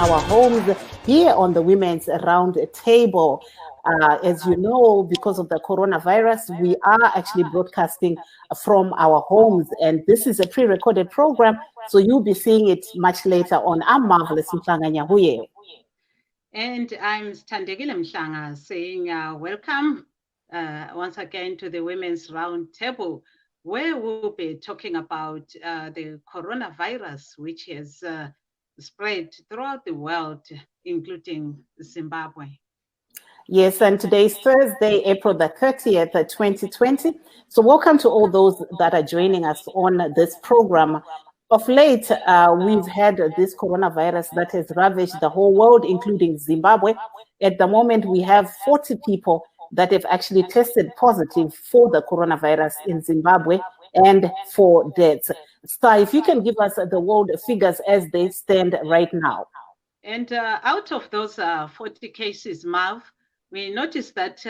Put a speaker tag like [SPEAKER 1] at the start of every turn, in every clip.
[SPEAKER 1] our homes here on the Women's RoundTable. As you know, because of the coronavirus, we are actually broadcasting from our homes, and this is a pre-recorded program, so you'll be seeing it much later on. I'm Marvelous Mhlanga Nyahuye.
[SPEAKER 2] And I'm Standegile Mhlanga saying welcome once again to the Women's Roundtable, where we'll be talking about the coronavirus, which has spread throughout the world, including Zimbabwe.
[SPEAKER 1] Yes, and today is Thursday, April the 30th, 2020. So welcome to all those that are joining us on this program. Of late, we've had this coronavirus that has ravaged the whole world, including Zimbabwe. At the moment, we have 40 people that have actually tested positive for the coronavirus in Zimbabwe and 4 deaths. Star, if you can give us the world figures as they stand right now.
[SPEAKER 2] And out of those 40 cases, Marv, we noticed that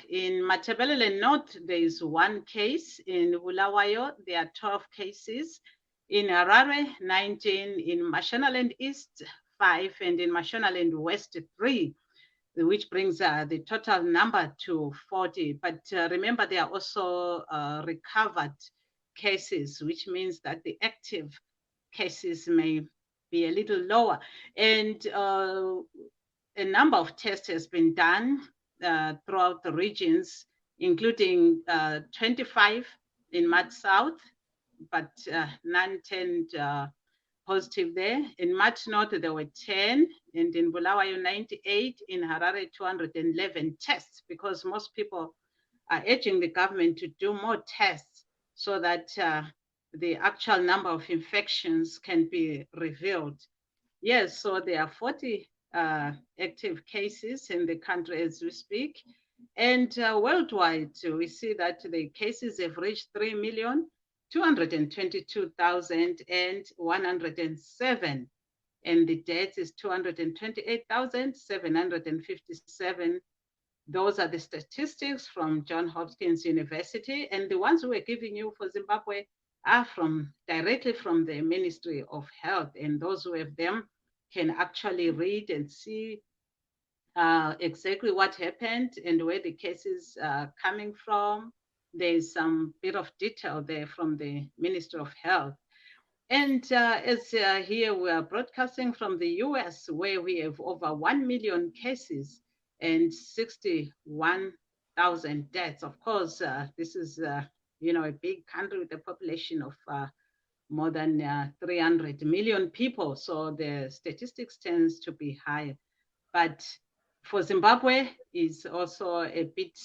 [SPEAKER 2] in Matabeleland North, there is 1 case. In Bulawayo, there are 12 cases. In Harare, 19. In Mashonaland East, 5. And in Mashonaland West, 3, which brings the total number to 40. But remember, there are also recovered cases, which means that the active cases may be a little lower. And a number of tests has been done throughout the regions, including 25 in Mad South, but none turned positive there. In Mad North, there were 10, and in Bulawayo, 98, in Harare, 211 tests, because most people are urging the government to do more tests so that the actual number of infections can be revealed. Yes, so there are 40 active cases in the country as we speak. And worldwide, we see that the cases have reached 3,222,107. And the deaths is 228,757. Those are the statistics from Johns Hopkins University. And the ones we're giving you for Zimbabwe are directly from the Ministry of Health. And those who have them can actually read and see exactly what happened and where the cases are coming from. There's some bit of detail there from the Ministry of Health. And as here we are broadcasting from the US, where we have over 1 million cases and 61,000 deaths. Of course, this is a big country with a population of more than 300 million people. So the statistics tends to be higher. But for Zimbabwe is also a bit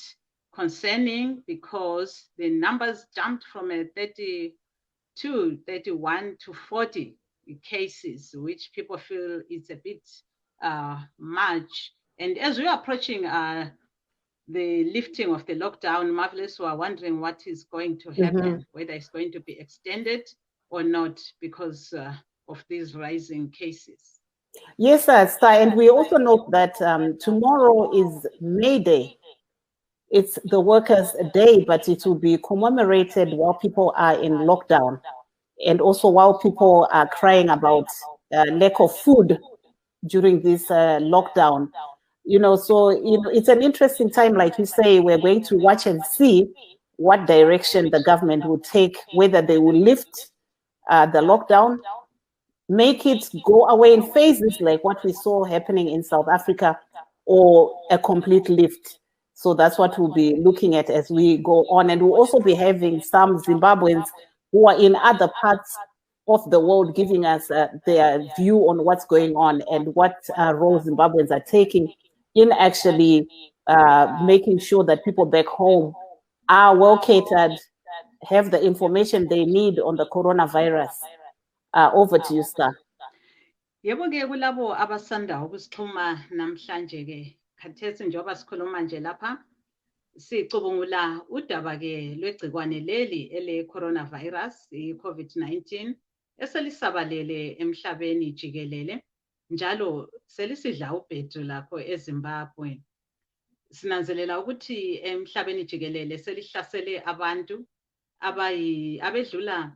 [SPEAKER 2] concerning because the numbers jumped from a 32, 31 to 40 cases, which people feel is a bit much. And as we're approaching the lifting of the lockdown, Marvelous, were wondering what is going to happen, whether it's going to be extended or not because of these rising cases.
[SPEAKER 1] Yes, Star, and we also note that tomorrow is May Day. It's the Workers' Day, but it will be commemorated while people are in lockdown and also while people are crying about lack of food during this lockdown. So it's an interesting time, like you say. We're going to watch and see what direction the government will take, whether they will lift the lockdown, make it go away in phases like what we saw happening in South Africa, or a complete lift. So that's what we'll be looking at as we go on. And we'll also be having some Zimbabweans who are in other parts of the world giving us their view on what's going on and what role Zimbabweans are taking in actually making sure that people back home are well catered, have the information they need on the coronavirus. Over to you, Star.
[SPEAKER 2] Yebo-ke kulabo abasanda ukusixhuma namhlanje-ke khathesi njengoba sikhuluma nje lapha sicubungula udaba-ke lwegcikwane leli ele-coronavirus, i-COVID-19, eselisabalele emhlabeni jikelele, njalo selisidla ubhedu lakho eZimbabwe. Sinanzelela ukuthi emhlabeni jikelele selihlasele abantu abedlula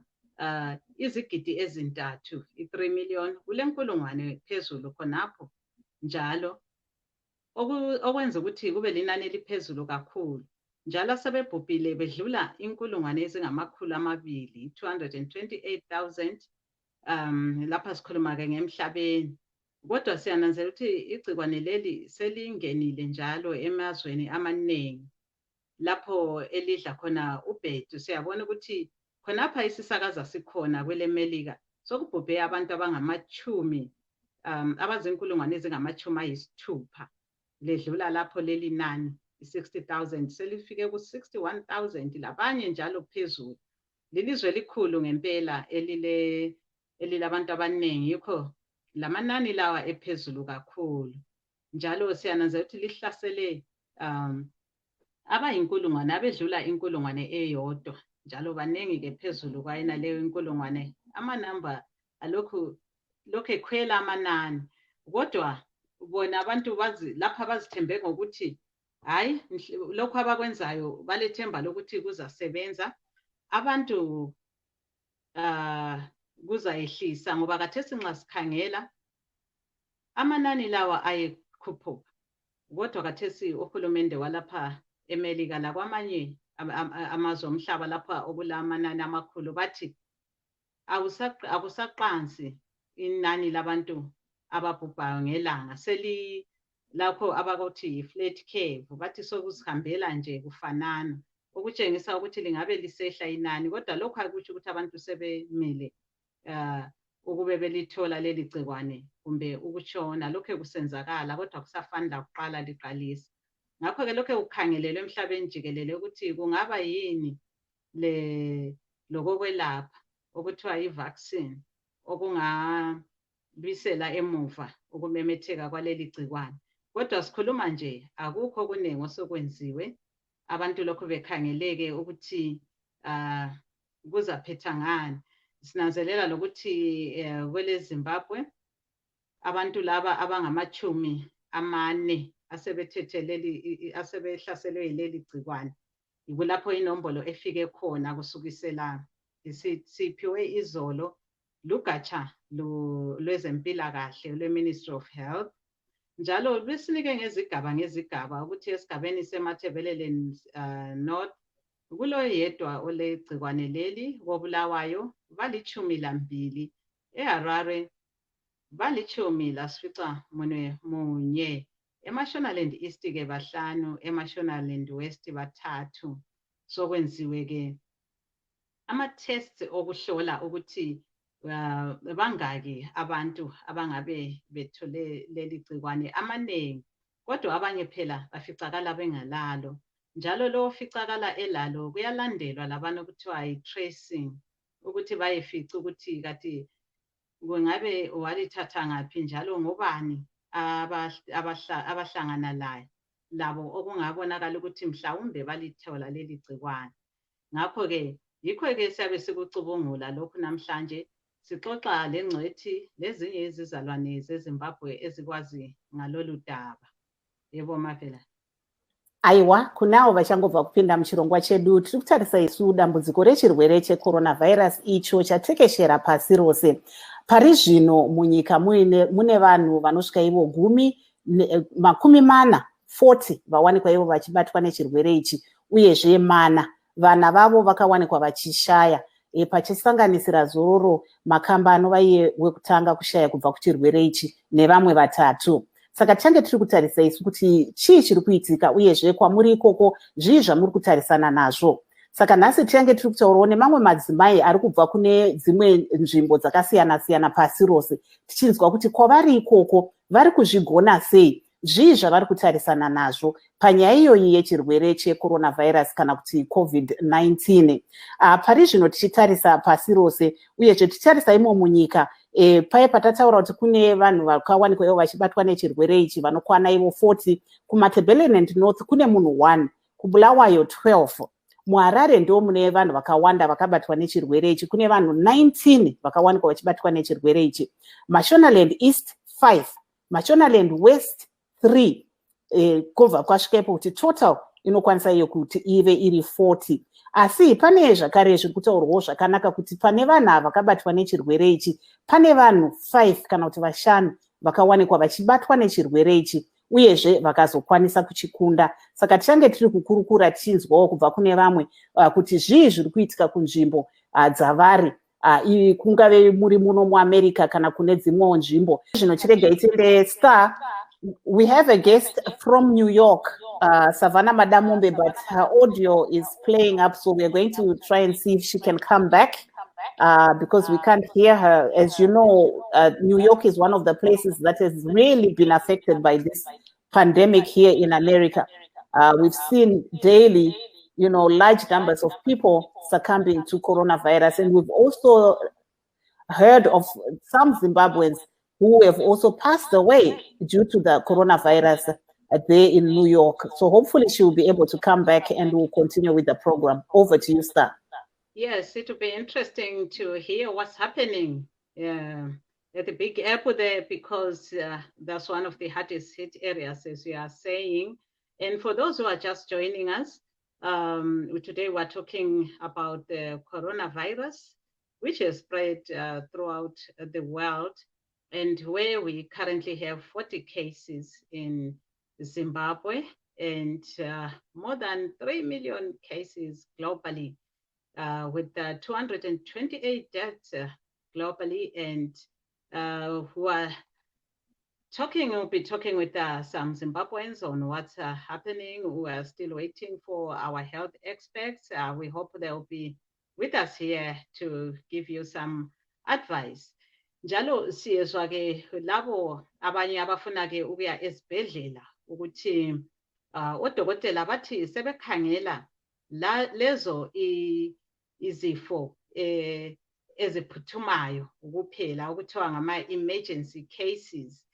[SPEAKER 2] izigidi ezintathu, 3 million, kule nkulungwane phezulu khonapho njalo, okwenza ukuthi kube linani eliphezulu kakhulu. Njalo sebebhubhile bedlula inkulungwane ezingamakhulu amabili, 228,000, lapha sikhuluma-ke ngemhlabeni. Kodwa siyananzela ukuthi igcikwane leli selingenile njalo emazweni amaningi, lapho elidla khona ubhedu. Siyabona ukuthi khonapha isisakaza sikhona kwele Melika sokubhubhe abantu abangamachumi, abazinkulungwane ezingama-60, ledlula lapho leli nani, 60,000, selifike ku-61,000, labanye njalo phezulu. Lilizwe elikhulu ngempela elilabantu abaningi, yikho lamanani lawa ephezulu kakhulu. Njalo siyananzela ukuthi lihlasele abayinkulungwane, abedlula inkulungwane eyodwa, njalo baningi-ke phezulu kwayena leyo inkulungwane. Amanamba lokhu ekhwela amanani, kodwa bona abantu lapha bazithembe ngokuthi hayi, lokhu abakwenzayo balethemba lokuthi kuzasebenza, abantu kuzayehlisa, ngoba khathesi nxa sikhangela amanani lawa ayekhuphuka. Kodwa khathesi uhulumende walapha eMelika lakwamanye amazwe omhlaba lapha okulamanani amakhulu bathi akusaqansi inani labantu ababhubhayo ngelanga, lakho abakuthi yi-flat curve, bathi sokuzihambela nje kufanana, okutshengisa ukuthi lingabe lisehla inani. Kodwa lokhu akutsho ukuthi abantu sebemile ukube belithola leli gcikwane kumbe ukutshona. Lokhu kusenzakala, kodwa kusafani lakuqala liqalisa. Ngakho-ke lokhu kukhangelelwe emhlabeni jikelele ukuthi kungaba yini lokokwelapha okuthiwa yi-vaccine okungabisela emuva ukumemetheka kwaleli gcikwane. Kodwa sikhuluma nje, akukho okuningi osokwenziwe. Abantu lokhu bekhangeleke ukuthi kuzaphetha ngani. Sinanzelela lokuthi kwele Zimbabwe abantu laba abangamachumi 4 asebehlaselwe yileli gcikwane. Kulapho inombolo efike khona kusukisela siphiwe izolo lugatsha lwezempilakahle lwe-Ministry of Health. Njalo besinike ngezigaba ukuthi esigabeni seMatabeleland North kuloyedwa olegcikwane leli koBulawayo bali-12, eHarare bali-11, eMashonaland East ke 5, eMashonaland West 3. Sokwenziwe-ke ama-tests okuhlola ukuthi bangaki abantu abangabe bethole leli gcikwane, amaningi, kodwa abanye phela baficakala bengalalo. Njalo lo oficakala elalo kuyalandelwa labantu okuthiwa yi-tracing, ukuthi bayefica ukuthi kati kungabe walithatha ngaphi njalo ngobani abahlangana laye labo okungabonakala ukuthi mhlawumbe balithola leli gcikwane. Ngakho-ke yikho-ke siyabe sikucubungula lokhu namhlanje, sixoxa lengcwethi lezinye izizalwane zeZimbabwe ezikwazi ngalolu daba. Yebo Mavela.
[SPEAKER 1] Aiwa, kunawo vachangobva kupinda muchirongwa chedu, tiri kutarisa isu dambudziko rechirwere checoronavirus icho chatekeshera pasi rose. Pari zvino munyika mune vanhu vanosvika ivo 40 vawanikwa ivo vachibatwa nechirwere ichi, uyezve 4 vana vavo vakawanikwa vachishaya, pachisanganisira zororo makamba anova iye wekutanga kushaya kubva kuchirwere ichi nevamwe 3. Saka change tiri kutarisa isu kuti chii chiri kuitika, uyezve kwamuri ikoko zvii zvamuri kutarisana nazvo. Saka nhasi change tiri kutaurawo nemamwe madzimai ari kubva kune dzimwe nzvimbo dzakasiyana-siyana pasi rose, tichinzwa kuti kwavari ikoko vari kuzvigona sei, zvii zvavari kutarisana nazvo panyaya iyoyi yechirwere checoronavirus kana kuti COVID-19. Pari zvino tichitarisa pasi rose, uyezve tichitarisa imo munyika, paye patataura kuti kune vanhu vakawanikwa ivo vachibatwa nechirwere ichi vanokwana ivo 40, kuMatabeleland North kune munhu 1, kuBulawayo 12, muHarare ndo mune vanhu vakawanda vakabatwa nechirwere ichi, kune vanhu 19 vakawanikwa vachibatwa nechirwere ichi. Mashonaland East 5, Mashonaland West 3, kobva kwasvikepo kuti total inokwanisa iyo kuti ive iri 40. Asi pane zvakare zviri kutaurwawo zvakanaka kuti pane vanhu ava vakabatwa nechirwere ichi, pane vanhu 5 kana kuti 5 vakawanikwa vachibatwa nechirwere ichi uyezve vakazokwanisa kuchikunda. Saka tichange tiri kukurukura tichinzwawo kubva kune vamwe kuti zvii zviri kuitika kunzvimbo dzavari, kungave muri muno muAmerica kana kune dzimwewo nzvimbo. Zvino chirega itende Star, we have a guest from New York, Savannah Madamumbe, but her audio is playing up, so we're going to try and see if she can come back because we can't hear her. As you know, New York is one of the places that has really been affected by this pandemic here in America. We've seen daily, large numbers of people succumbing to coronavirus, and we've also heard of some Zimbabweans who have also passed away due to the coronavirus there in New York. So hopefully she will be able to come back and we'll continue with the program. Over to you, Star.
[SPEAKER 2] Yes, it will be interesting to hear what's happening at the Big Apple there, because that's one of the hardest hit areas, as you are saying. And for those who are just joining us, today we're talking about the coronavirus, which has spread throughout the world, and where we currently have 40 cases in Zimbabwe and more than 3 million cases globally, with 228 deaths globally. And we'll be talking with some Zimbabweans on what's happening. We are still waiting for our health experts. We hope they'll be with us here to give you some advice. Njalo siyezwa ke labo abanye abafuna ke ukuya esibhedlela ukuthi odokotela bathi sebekhangela lezo izifo eziphuthumayo kuphela okuthiwa ngama-emergency cases.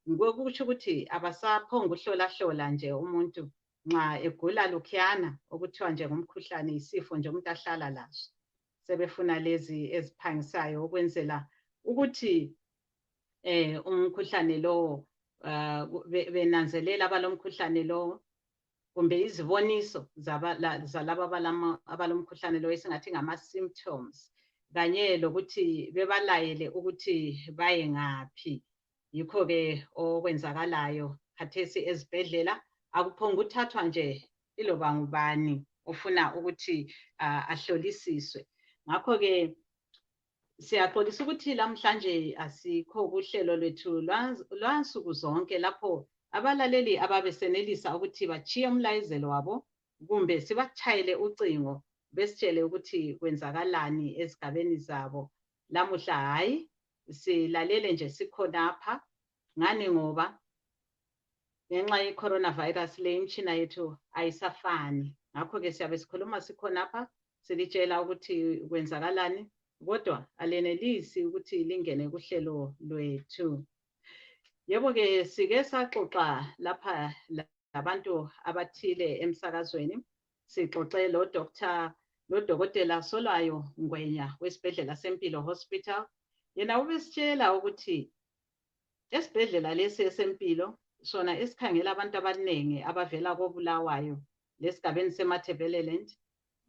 [SPEAKER 2] Ngokusho ukuthi abasaphonga ukuhlola nje umuntu nxa egula lokhuyana okuthiwa nje ngumkhuhlane, isifo nje umuntu ahlala laso. Sebefuna lezi eziphangisayo ukwenzela ukuthi umkhuhlane lo benanzelela abalomkhuhlane lo, kumbe iziboniso zalaba abalomkhuhlane lo esingathi ngama-symptoms, kanye lokuthi bebalayele ukuthi baye ngaphi. Yikho-ke okwenzakalayo khathesi ezibhedlela, akuphonga uthathwa nje iloba ngubani ofuna ukuthi ahlolisiswe. Ngakho-ke siyaxolisa ukuthi lamhlanje asikho kuhlelo lwethu lwansuku zonke lapho abalaleli ababesenelisa ukuthi bachiye umlayezelo wabo kumbe sibatshayele ucingo besitshele ukuthi kwenzakalani ezigabeni zabo. Lamuhla hayi, silalele nje sikhonapha ngani ngoba ngenxa ye-coronavirus le imishina yethu ayisafani. Ngakho-ke siyabe sikhuluma sikhonapha silitshela ukuthi kwenzakalani, kodwa alenelisi ukuthi lingene kuhlelo lwethu. Yebo-ke sike saxoxa lapha labantu abathile emsakazweni. Sixoxe lodokotela Solwayo Ngwenya wesibhedlela seMpilo Hospital. Yena ubesitshela ukuthi esibhedlela lesi eseMpilo sona esikhangela abantu abaningi abavela koBulawayo lesigabeni seMatabeleland,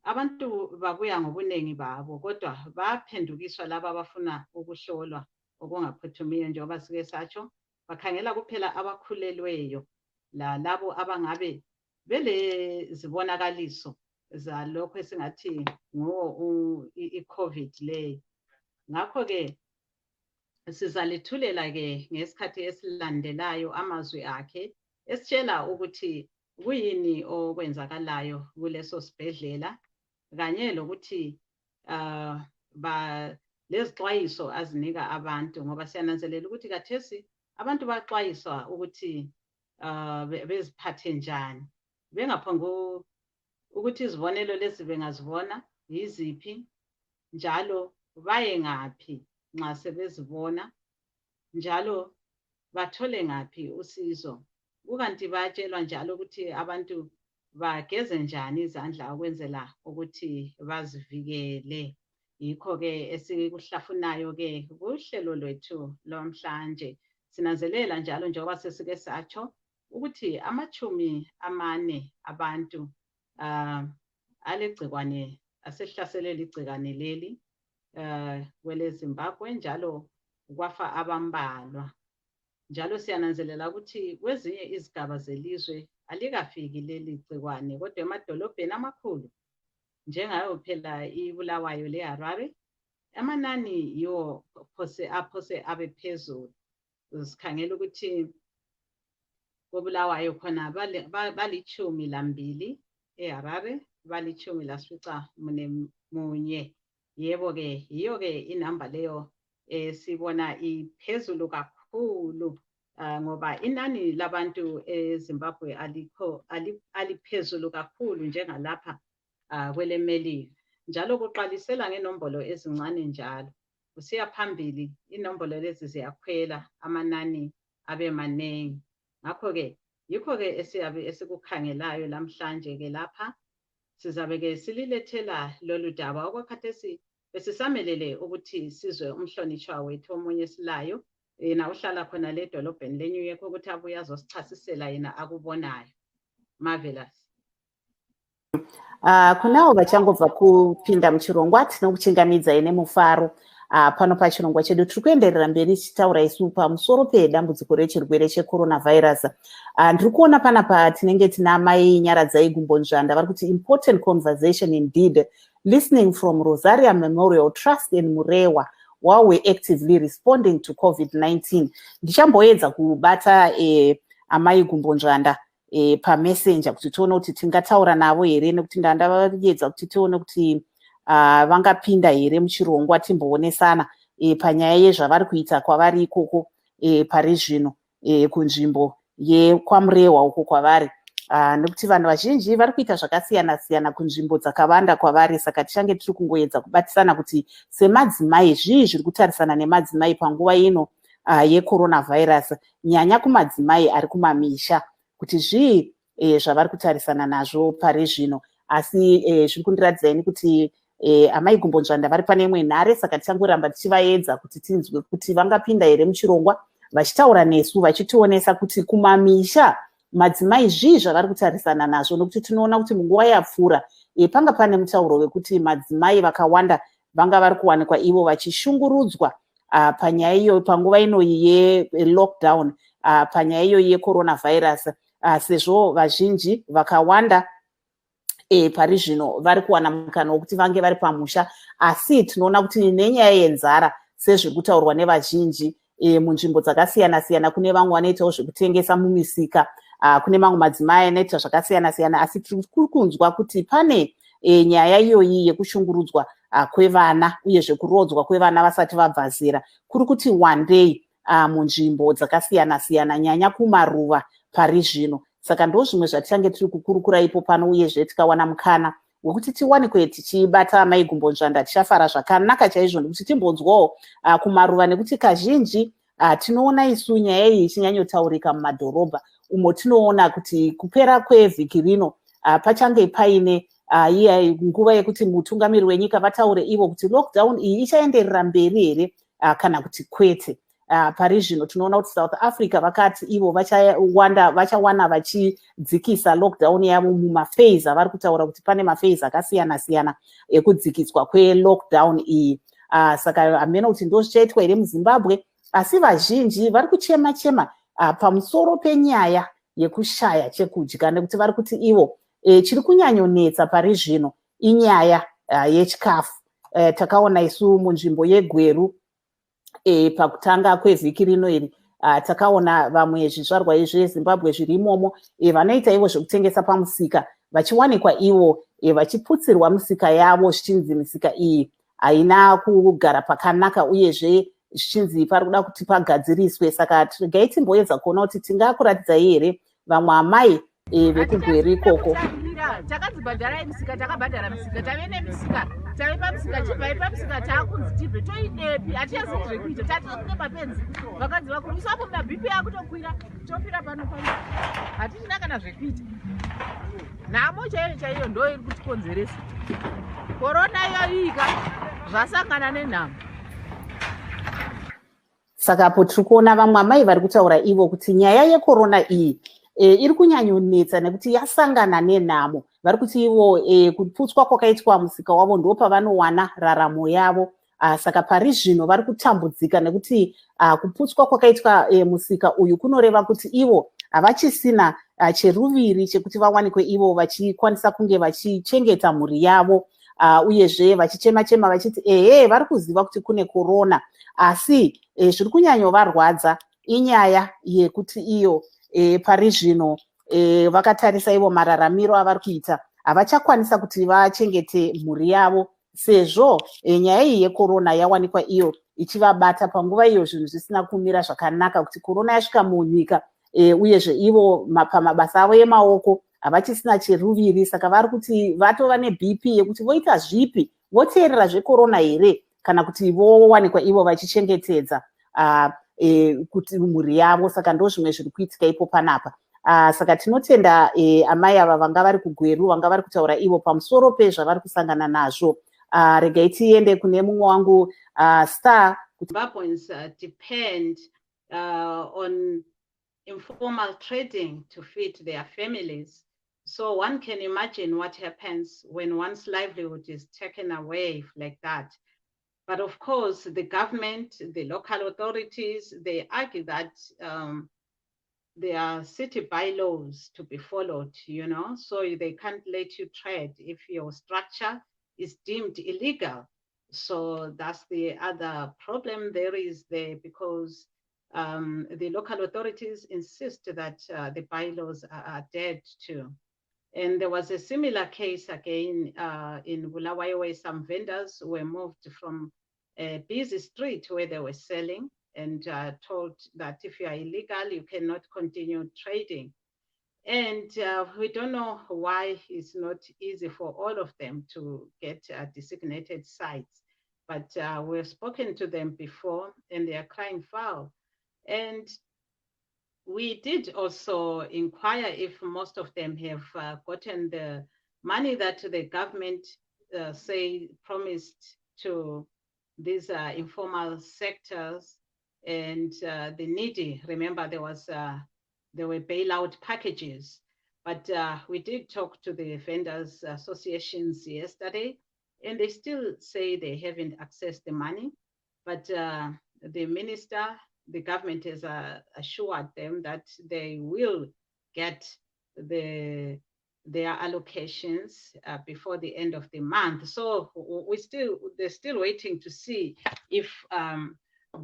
[SPEAKER 2] abantu babuya ngobunengi babo, kodwa baphendukiswa laba abafuna ukuhlolwa okungaphuthumiyo njengoba sike satsho. Bakhangela kuphela abakhulelweyo labo abangabe belezibonakaliso zalokho esingathi i-COVID leyo. Ngakho-ke sizalithulela-ke ngesikhathi esilandelayo amazwi akhe esitshela ukuthi kuyini okwenzakalayo kuleso sibhedlela, kanye lokuthi lezixwayiso azinika abantu, ngoba siyananzelela ukuthi kathesi abantu baxwayiswa ukuthi beziphathe njani, bengaphonga ukuthi izibonelo lezi bengazibona yiziphi, njalo baye ngaphi nxa sebezibona, njalo bathole ngaphi usizo. Kukanti bayatshelwa njalo ukuthi abantu bageze njani izandla ukwenzela ukuthi bazivikele. Yikho-ke esikuhlafunayo-ke kuhlelo lwethu lwamhlanje. Sinanzelela njalo njengoba sesike satsho ukuthi 40 abantu alegcikwane asehlasele ligcikwane leli kwele Zimbabwe njalo kwafa abambalwa. Njalo siyananzelela ukuthi kwezinye izigaba zelizwe alikafiki leli gcikwane, kodwa emadolobheni amakhulu njengayo phela iBulawayo leHarare amanani yiwo aphose abe phezulu. Sikhangela ukuthi koBulawayo khona bali-12, eHarare bali-18. Yebo-ke, yiyo-ke inamba leyo sibona iphezulu kakhulu ngoba inani labantu eZimbabwe aliphezulu kakhulu njengalapha kwele Melika. Njalo kuqalisela ngenombolo ezincane njalo. Kusiya phambili inombolo lezi ziyakhwela amanani abe maningi. Ngakho-ke yikho-ke esiyabe esikukhangelayo namhlanje-ke lapha sizabe-ke sililethela lolu daba okwakhathesi besisamelele ukuthi sizwe umhlonishwa wethu omunye silayo yena uhlala khona le edolobheni leNew York ukuthi abuye azosichasisela yena akubonayo. Marvelous.
[SPEAKER 1] Kunawo vachangobva kupinda muchirongwa tinokuchingamidza ine mufaro. Pano pachirongwa chedu tiri kuenderera mberi tichitaura isu pamusoro pedambudziko rechirwere checoronavirus. Ndiri kuona panapa tinenge tina mai Nyaradzai Gumbonzvanda vari kuti important conversation indeed, listening from Rosaria Memorial Trust in Murewa while we're actively responding to COVID-19. Ndichamboedza kubata amai Gumbonzvanda pamessenger kuti tione kuti tingataura navo here, nekuti ndandavaedza kuti tione kuti vangapinda here muchirongwa timboonesana panyaya yezvavari kuita kwavari ikoko pari zvino kunzvimbo yekwaMurewa uko kwavari, nekuti vanhu vazhinji vari kuita zvakasiyana siyana kunzvimbo dzakawanda kwavari. Saka tichange tiri kungoedza kubatisana kuti semadzimai zvii zviri kutarisana nemadzimai panguva ino yecoronavirus, nyanya kumadzimai ari kumamisha, kuti zvii zvavari kutarisana nazvo pari zvino. Asi zviri kundiratidzai kuti amai Gumbonzvanda vari pane imwe nhare, saka tichangoramba tichivaedza kuti tinzwe kuti vangapinda here muchirongwa vachitaura nesu vachitionesa kuti kumamisha madzimai zvii zvavari kutarisana nazvo, nokuti tinoona kuti munguva yapfuura panga pane mutauro wekuti madzimai vakawanda vanga vari kuwanikwa ivo vachishungurudzwa panyaya iyo panguva ino yelockdown, panyaya iyo yecoronavirus, sezvo vazhinji vakawanda pari zvino vari kuwana mukana wekuti vange vari pamusha. Asi tinoona kuti nenyaya yenzara sezviri kutaurwa nevazhinji munzvimbo dzakasiyana siyana, kune vamwe vanoitawo zvekutengesa mumisika, kune mamwe madzimai anoita zvakasiyana siyana, asi tiri kunzwa kuti pane nyaya iyoyi yekushungurudzwa kwevana uyezve kurodzwa kwevana vasati vabva zera kuri kuti wandei munzvimbo dzakasiyana siyana, nyanya kumaruva pari zvino. Saka ndo zvimwe zvatichange tiri kukurukura ipo pano, uyezve tikawana mukana wekuti tiwanikwe tichibata amai Gumbonzvanda tichafara zvakanaka chaizvo, nekuti timbonzwawo kumaruva, nekuti kazhinji tinoona isu nyaya iyi ichinyanyotaurika mumadhorobha umo tinoona kuti kupera kwevhiki rino pachange paine nguva yekuti mutungamiri wenyika vataure ivo kuti lockdown iyi ichaenderera mberi here kana kuti kwete. Pari zvino tinoona kuti South Africa vakati ivo vachawana vachidzikisa lockdown yavo mumafeisi avari kutaura kuti pane mafeisi akasiyana siyana ekudzikiswa kwelockdown iyi. Saka hamena kuti ndo zvichaitwa here muZimbabwe, asi vazhinji vari kuchema chema pamusoro penyaya yekushaya chekudya, nekuti vari kuti ivo chiri kunyanyonetsa pari zvino inyaya yechikafu. Takaona isu munzvimbo yeGweru pakutanga kwevhiki rino iri takaona vamwe zvizvarwa zveZimbabwe zviri imomo vanoita ivo zvekutengesa pamusika vachiwanikwa ivo vachiputsirwa misika yavo, zvichinzi misika iyi haina kugara pakanaka uyezve zvichinzi pari kuda kuti pagadziriswe. Saka regai timboedza kuona kuti tingakuratidzai here vamwe amai vekuGweru ikoko.
[SPEAKER 3] Takadzibhadhara misika, takabhadhara misika, tave nemisika, tave pamusika, chibva pamusika taakunzi tibve toidepi, hatiyazivi zvekuita, tatine mapenzi vakadzi vakurusapo mabhipi akutokwira, topira pano pano, hatichina kana zvekuita. Nhamo chaiyo chaiyo ndo iri kutikonzeresa. Korona yoika zvasangana nenhamo.
[SPEAKER 1] Saka apo tiri kuona vamwe amai vari kutaura ivo kuti nyaya yekorona iyi iri kunyanyonetsa nekuti yasangana nenhamo. vari kuti ivo kuputswa kwakaitwa musika wavo ndo pavanowana raramo yavo. Saka pari zvino vari kutambudzika nekuti kuputswa kwakaitwa musika uyu kunoreva kuti ivo havachisina cheruviri chekuti vawanikwe ivo vachikwanisa kunge vachichengeta mhuri yavo, uyezve vachichema-chema vachiti vari kuziva kuti kune korona, asi zviri kunyanyovarwadza inyaya yekuti iyo pari zvino vakatarisa ivo mararamiro avari kuita havachakwanisa kuti vachengete mhuri yavo, sezvo nyaya iyi yekorona yawanikwa iyo ichivabata panguva iyo zvinhu zvisina kumira zvakanaka, kuti korona yasvika munyika uyezve ivo pamabasa avo emaoko havachisina cheruviri. Saka vari kuti vatova neBP yekuti voita zvipi, voteerera zvekorona here kana kuti vowanikwa ivo vachichengetedza kuti mhuri yavo. Saka ndo zvimwe zviri kuitika ipo panapa. Saka tinotenda amai ava vanga vari kugweru, vanga vari kutaura ivo pamusoro pezvavari kusangana nazvo. Regai tiende kune mumwe wangu Star.
[SPEAKER 2] Zimbabweans depend on informal trading to feed their families. So one can imagine what happens when one's livelihood is taken away like that. But of course, the government, the local authorities, they argue that there are city bylaws to be followed, so they can't let you trade if your structure is deemed illegal. So that's the other problem there is there, because the local authorities insist that the bylaws are adhered to. And there was a similar case again in Bulawayo, where some vendors were moved from a busy street where they were selling and told that if you are illegal, you cannot continue trading. And we don't know why it's not easy for all of them to get designated sites. But we've spoken to them before and they are crying foul. And we did also inquire if most of them have gotten the money that the government promised to these informal sectors and the needy. Remember, there were bailout packages. But we did talk to the vendors associations yesterday, and they still say they haven't accessed the money. But the minister, the government has assured them that they will get their allocations before the end of the month. So they're still waiting to see if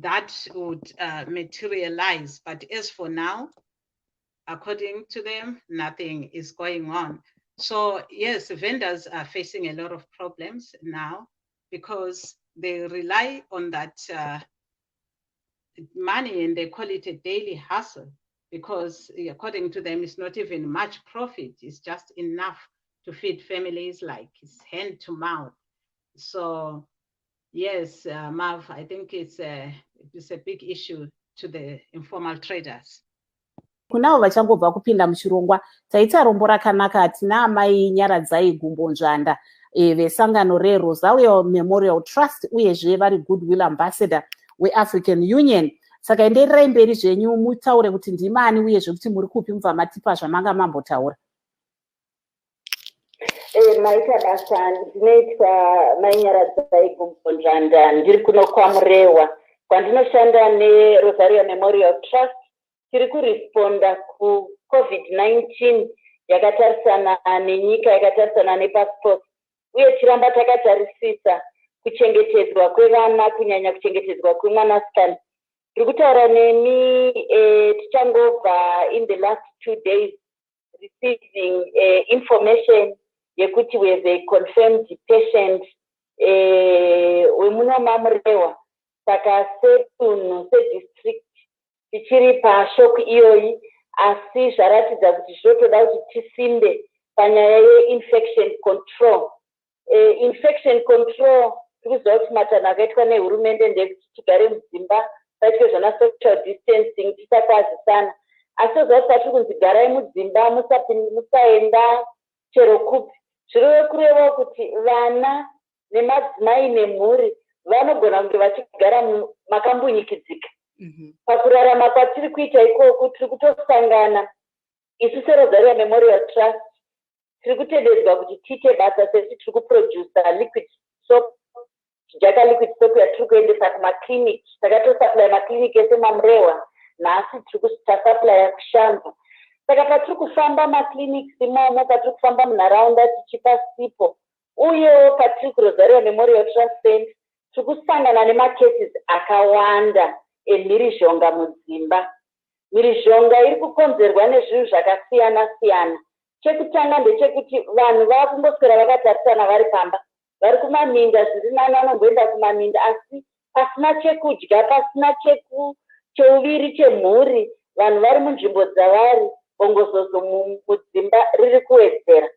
[SPEAKER 2] that would materialize. But as for now, according to them, nothing is going on. So yes, vendors are facing a lot of problems now because they rely on that money, and they call it a daily hustle, because according to them, it's not even much profit. It's just enough to feed families, like it's hand to mouth. So yes, Mav, I think it's a big issue to the informal traders.
[SPEAKER 1] Kunavo vachangobva kupinda muchirongwa, taita rombo rakanaka, tina amai Nyaradzai Gumbo Njanda vesangano reRosario Memorial Trust uyezve vari Goodwill Ambassador weAfrican Union. Saka endererai mberi zvenyu mutaure kuti ndimani uyezve kuti muri kupi mubva matipa zvamanga mambotaura.
[SPEAKER 4] Maita basa ndinoitwa mai Nyaradzai Gumbo Njanda, ndiri kuno kwaMurewa kwandinoshanda neRosario Memorial Trust. Tiri kuresponda kuCovid-19 yakatarisana nenyika, yakatarisana nepassport, uye tiramba takatarisisa kuchengetedzwa kwevana, kunyanya kuchengetedzwa kwemwanasikana. Tiri kutaura nemi tichangobva in the last 2 days receiving information yekuti we have a confirmed patient wemuno maMurewa. Saka setunhu sedistrict tichiri pashoko iyoyi, asi zvaratidza kuti zvotoda kuti tisinde panyaya yeinfection control. Infection control tikuziva kuti matanho akaitwa nehurumende ndekuti tigare mudzimba, paitwe zvana social distancing, tisakwazisana. Asi toziva kuti patiri kunzi garai mudzimba, musaenda chero kupi. Zviri kureva kuti vana nemadzimai nemhuri vanogona kunge vachigara makambunyikidzika. Pakurarama kwatiri kuita ikoko tiri kutosangana isu seRosario Memorial Trust tiri kutendedzwa kuti tiite basa sekuti tiri kuprodusa liquid soap, jaka liquid soap yatiri kuendesa kumaclinic. Saka tosupply maclinic ese mamurewa, nhasi tiri kusupply kushanza. Saka patiri kufamba maclinics imomo, patiri kufamba munharaunda tichipa sipo, uyewo patiri kuRosario Memorial Trust Fund tiri kusangana nemacases akawanda emhirizhonga mudzimba. Mhirizhonga iri kukonzerwa nezvinhu zvakasiyana siyana. Chekutanga ndechekuti vanhu vava kungoswera vakatarisana vari pamba, vari kumaminda zviri nani vanongoenda kumaminda asi pasina chekudya, pasina cheuviri chemhuri, vanhu vari munzvimbo dzavari, bongozozo mudzimba riri kuwedzera.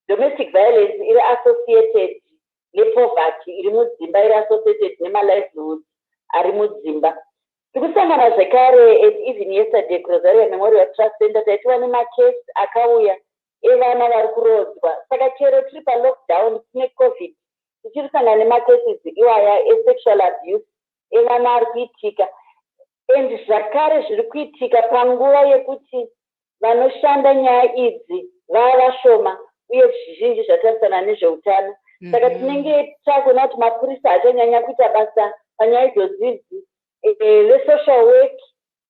[SPEAKER 4] Domestic violence iri associated nepoverty iri mudzimba, iri associated nemalivelihood ari mudzimba. Tikusangana zvekare even yesterday kuRosario Memorial Trust Center taitova nemakesi akauya evana vari kurodzwa. Saka chero tiri palockdown tine covid tichiri kusangana nemacases iwaya esexual abuse evana ari kuitika, and zvakare zviri kuitika panguva yekuti vanoshanda nyaya idzi vava vashoma uye zvizhinji zvatarisana nezveutano. Saka tinenge takuona kuti mapurisa achanyanya kuita basa panyaya idzodzi. Ve-social work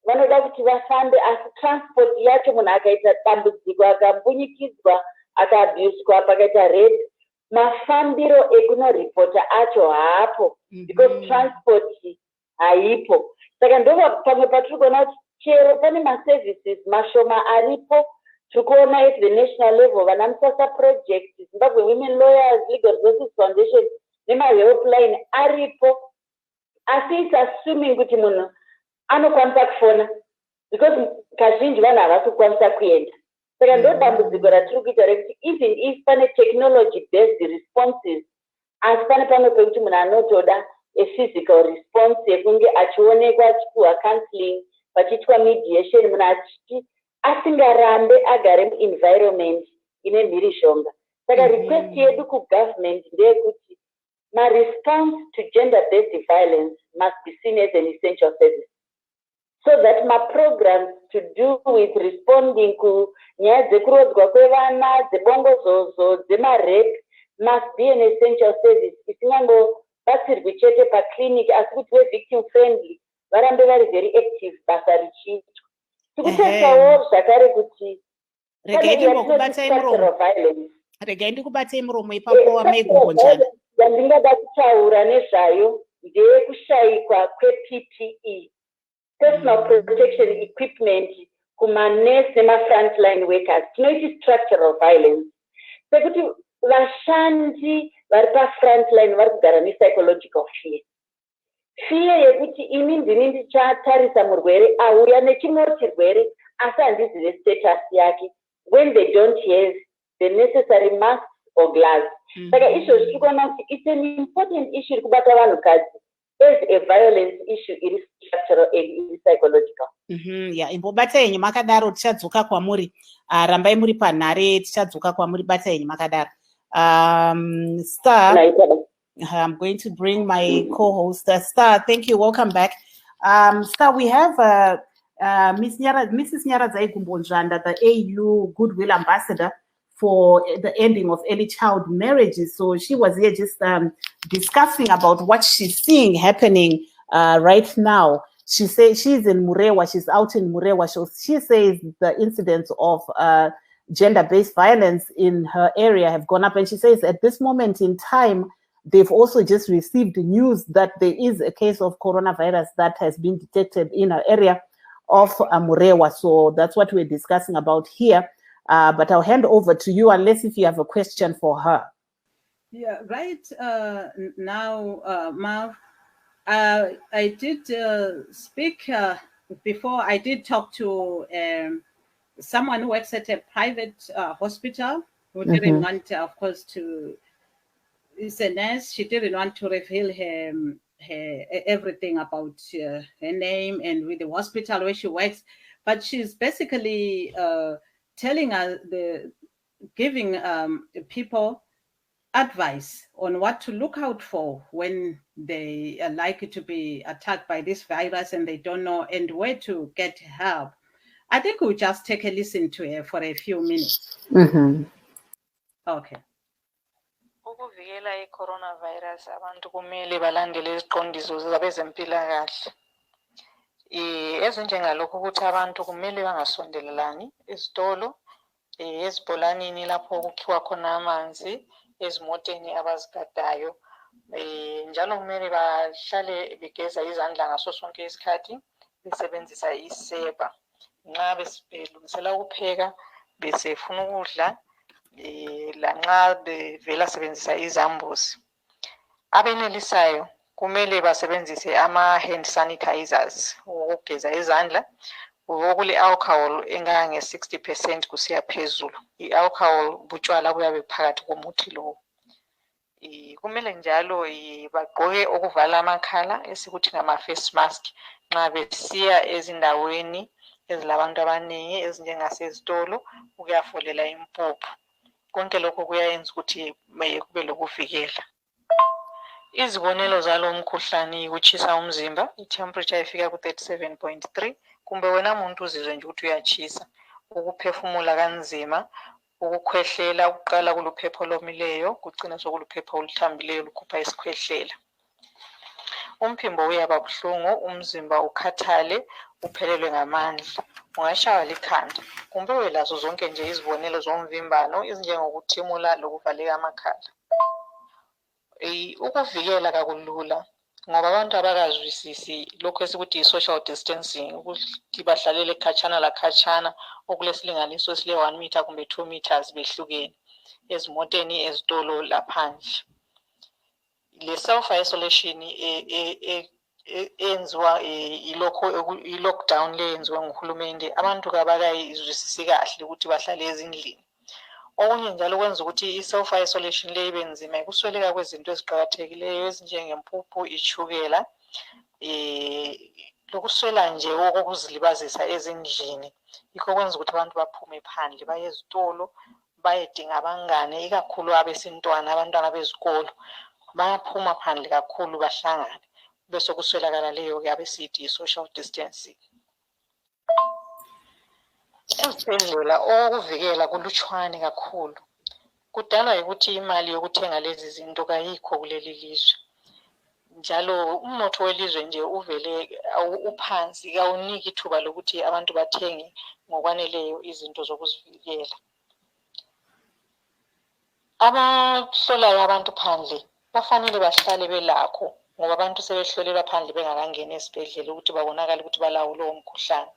[SPEAKER 4] vanoda kuti vafambe, asi transport yacho munhu akaita dambudziko akambunyikidzwa akaabuswa pakaita rape, mafambiro ekunoripota acho haapo because transport haipo. Saka ndova pamwe patiri kuona kuti chero pane maservices mashoma aripo. Tiri kuona at the national level vana Musasa project, Zimbabwe Women Lawyers Legal Resources Foundation nemahelpline aripo, asi it's assuming kuti munhu anokwanisa kufona because kazhinji vanhu havasi kukwanisa kuenda. Saka ndo dambudziko ratiri kuita rekuti even if pane technology based responses, asi pane pamwe pekuti munhu anotoda a physical response yekunge achionekwa, achipiwa counseling, pachiitwa mediation, munhu asingarambe agare muenvironment ine mhirizhonga. Saka request yedu kugovernment ndeyekuti response to gender-based violence must be seen as an essential service, so that programs to do with responding to nyaya dzekurodzwa kwevana, dzebongozozo, dzemarape must be an essential service. Isingangobatsirwi chete paclinic asi kuti ve-victim friendly varambe vari very active basa richiitwa. Tikutarisawo zvakare kuti
[SPEAKER 1] regai ndikubatsei muromo ipapo wamaigogonjana.
[SPEAKER 4] Yandingada kutaura nezvayo ndeyekushayikwa kwe-PPE, personal protection equipment, kumanesi nema-frontline workers. Tinoiti structural violence. Sekuti vashandi vari pa-frontline vari kugara ne-psychological fear. Fear yekuti ini ndini ndichatarisa murwere auya nechimwe chirwere asi handizive status yake, when they don't have the necessary masks or gloves. Saka izvozvi tikuona kuti it's an important issue kubata vanhukadzi as a violence issue iri structural and iri psychological.
[SPEAKER 1] Imbobata yenyu makadaro tichadzoka kwamuri. Rambai muri panhare tichadzoka kwamuri, bata yenyu makadaro. Star, I'm going to bring my co-host, Star. Thank you. Welcome back. Star, we have Mrs. Nyaradza Igumbonjanda, the AU Goodwill Ambassador for the ending of early child marriages. So she was here just discussing about what she's seeing happening right now. She says she's in Murewa, she's out in Murewa. She says the incidents of gender-based violence in her area have gone up. And she says at this moment in time, they've also just received news that there is a case of coronavirus that has been detected in her area of Murewa. So that's what we're discussing about here. But I'll hand over to you unless if you have a question for her.
[SPEAKER 2] Yeah, right now, Marv, I did speak before. I did talk to someone who works at a private hospital who didn't want, of course, to. Is a nurse. She didn't want to reveal her everything about her name and with the hospital where she works, but she's basically telling us giving people advice on what to look out for when they are likely to be attacked by this virus and they don't know, and where to get help. I think we'll just take a listen to her for a few minutes. Okay.
[SPEAKER 5] Ukuvikela i-coronavirus abantu kumele balandele iziqondiso zabezempilakahle. Ezinjengalokhu ukuthi abantu kumele bangasondelelani ezitolo, ezibholaneni lapho kukhiwa khona amanzi, ezimoteni abazigadayo. Njalo kumele bahlale begeza izandla ngaso sonke isikhathi besebenzisa isepa. Nxa belungisela ukupheka, besefuna ukudla, lanxa bevela sebenzisa izambuzi. Abenelisayo kumele basebenzise ama-hand sanitizers ukugeza izandla, okule-alcohol engange 60% kusiya phezulu. I-alcohol butshwala buyabe phakathi komuthi lowo. Kumele njalo bagqoke okuvala amakhala esikuthi ngama-face mask nxa besiya ezindaweni ezilabantu abaningi ezinjengasezitolo ukuyafolela impuphu. Konke lokho kuyayenza ukuthi kube lokuvikela. Izibonelo zalo mkhuhlane yikutshisa umzimba, i-temperature ifika ku-37.3, kumbe wena muntu uzizwe nje ukuthi uyatshisa, ukuphefumula kanzima, ukukhwehlela ukuqala kuluphepho olomileyo kucina sokuluphepho oluthambileyo lukhupha isikhwehlela. Umphimbo uyaba buhlungu, umzimba ukhathale, uphelelwe ngamandla, ungashaywa likhanda, kumbe welazo zonke nje izibonelo zomvimbano ezinjengokuthimula lokuvaleka amakhala. Ukuvikela kakulula ngoba abantu abakazwisisi lokhu esikuthi yi-social distancing, ukuthi bahlalele khatshana lakhatshana okulesilinganiso esile-1 meter kumbe 2 meters behlukene ezimoteni, ezitolo, laphandle. Le self-isolation enziwa i-lockdown le yenziwe nguhulumende, abantu kabakayizwisisi kahle ukuthi bahlale ezindlini. Okunye njalo kwenza ukuthi i-self-isolation le ibe nzima yikusweleka kwezinto eziqakathekileyo ezinjengempuphu, itshukela, lokuswela nje okokuzilibazisa ezindlini. Yikho kwenza ukuthi abantu baphume phandle baye ezitolo bayedinga abangane, ikakhulu abesintwana, abantwana bezikolo bayaphuma phandle kakhulu bahlangane, bese kuswelakala leyo ke abesithi yi-social distancing. Ezibhedlela okuvikela kulutshwane kakhulu. Kudalwa yikuthi imali yokuthenga lezi zinto kayikho kuleli lizwe. Njalo umnotho welizwe nje uvele uphansi, kawuniki ithuba lokuthi abantu bathenge ngokwaneleyo izinto zokuzivikela. Abahlolayo abantu phandle bafanele bahlale belakho ngoba abantu sebehlolelwa phandle bengakangeni esibhedlela ukuthi babonakale ukuthi balawo lowo mkhuhlane.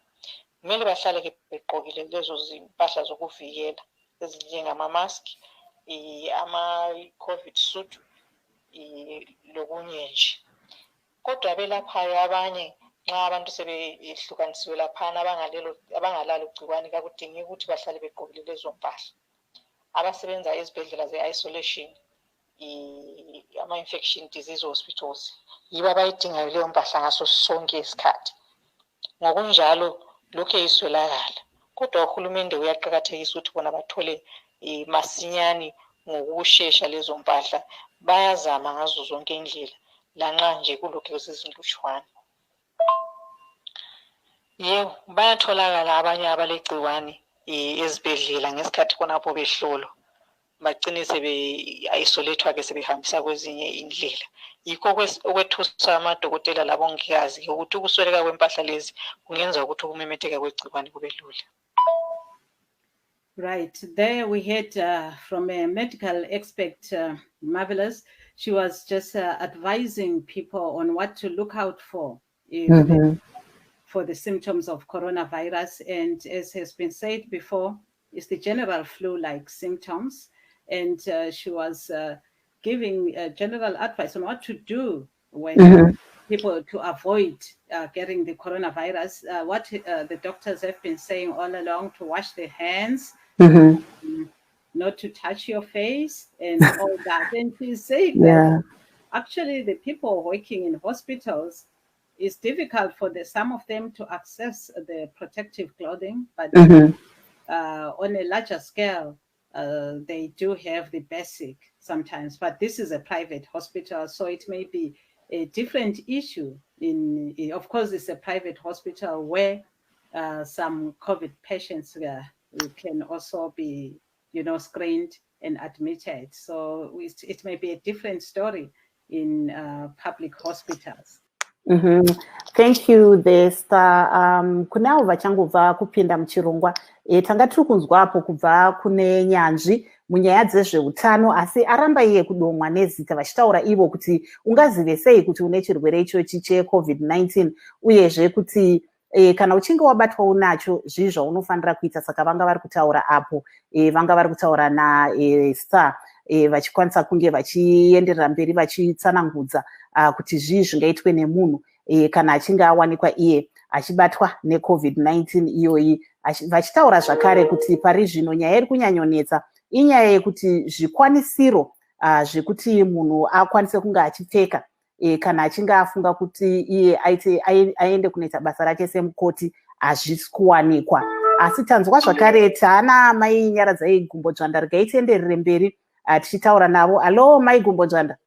[SPEAKER 5] Kumele bahlale ke begqokile lezo zimpahla zokuvikela ezinjengama-mask, ama-COVID suit, lokunye nje. Kodwa belaphayo abanye nxa abantu sebehlukanisiwe laphana abangalalo igcikwane kakudingi ukuthi bahlale begqokile lezo mpahla. Abasebenza ezibhedlela ze-isolation, ama-infection disease hospitals, yibo abayidingayo leyo mpahla ngaso sonke isikhathi. Ngokunjalo lokhu iswelakala, kodwa uhulumende uyaqakathekisa ukuthi bona bathole masinyane ngokushesha lezo mpahla. Bayazama ngazo zonke indlela lanxa nje kulokhu kusezinhlutshwane. Yebo, bayatholakala abanye abalegciwane ezibhedlela ngesikhathi khonapho behlolwa, bagcine sebe-isolethwa ke sebehambisa kwezinye indlela. Yikho okwethusa amadokotela labongikazi ukuthi ukusweleka kwempahla lezi kungenza ukuthi ukumemetheka kwegciwane kube lula.
[SPEAKER 2] Right. There we heard from a medical expert, Marvelous. She was just advising people on what to look out for for the symptoms of coronavirus. And as has been said before, it's the general flu-like symptoms. And she was giving general advice on what to do when people to avoid getting the coronavirus. What the doctors have been saying all along, to wash their hands, not to touch your face and all that. And she's saying that actually the people working in hospitals, it's difficult for some of them to access the protective clothing, but on a larger scale, they do have the basic sometimes. But this is a private hospital, so it may be a different issue. Of course, it's a private hospital where some COVID patients can also be, screened and admitted. So it may be a different story in public hospitals.
[SPEAKER 1] Thank you there, Star. Kune avo vachangobva kupinda muchirongwa, tanga tiri kunzwapo kubva kune nyanzvi munyaya dzezveutano, asi aramba iye kudomwa nezita vachitaura ivo kuti ungazive sei kuti une chirwere ichochi cheCovid-19, uyezve kuti kana uchinge wabatwa unacho zvii zvaunofanira kuita. Saka vanga vari kutaura apo, vanga vari kutaura naStar vachikwanisa kunge vachienderera mberi vachitsanangudza kuti zvii zvingaitwe nemunhu kana achinge awanikwa iye achibatwa neCovid-19 iyoyi, vachitaura zvakare kuti pari zvino nyaya iri kunyanyonetsa inyaya yekuti zvikwanisiro zvekuti munhu akwanise kunge achipfeka kana achinge afunga kuti iye aende kunoita basa rake semukoti hazvisi kuwanikwa. Asi tanzwa zvakare taana mai Nyaradzai Gumbodzvanda, regaitenderere mberi tichitaura navo. Alo mai Gumbodzvanda.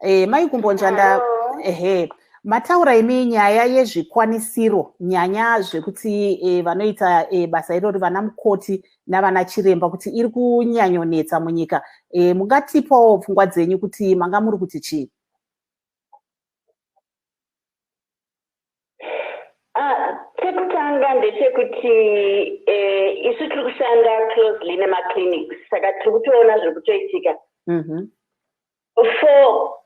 [SPEAKER 1] Mai Gumbodzvanda, mataura imi nyaya yezvikwanisiro, nyaya zvekuti vanoita basa irori vana mukoti navana chiremba kuti iri kunyanyonetsa munyika. Mungatipawo pfungwa dzenyu kuti manga muri kuti chii?
[SPEAKER 4] Chekutanga ndechekuti isu tiri kushanda closely nemaclinics, saka tiri kutoona zviri kutoitika. For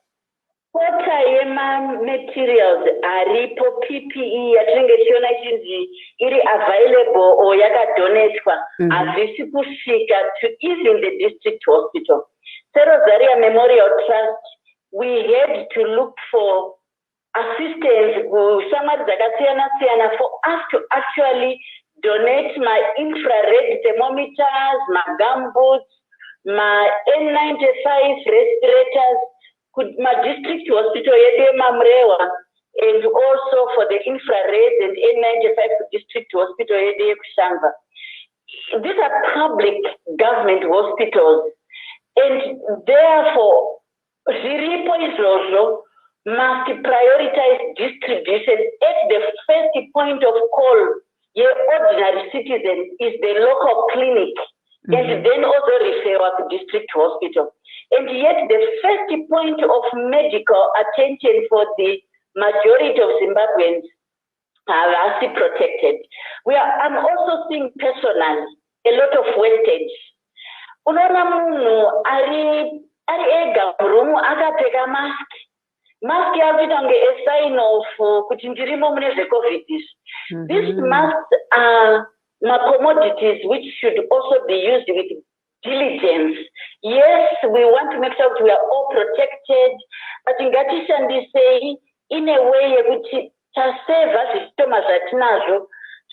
[SPEAKER 4] quota yema-materials aripo, PPE yatinenge tichiona ichinzi iri available or yakadonetwa hazvisi kusvika to even the district hospital. Rosaria Memorial Trust, we had to look for assistance kushamwari dzakasiyana-siyana for us to actually donate my infrared thermometers, my gumboots, my N95 respirators, my district hospital yedu Mamrewa, and also for the infrared and N95 district hospital yedu Kushanga. These are public government hospitals, and therefore Ziripo Izlozo must prioritize distribution at the first point of call. Your ordinary citizen is the local clinic, and then also refer to district hospital. And yet the first point of medical attention for the majority of Zimbabweans are actually protected. I'm also seeing personally a lot of wastage. Unaona munhu ari ega murumu akapfeka mask. Mask yakuita kunge a sign of kuti ndirimo mune zveCovid. These masks are commodities which should also be used with diligence. Yes, we want to make sure that we are all protected, but ngatishandisei in a way yekuti taseva zvitoma zvatinazvo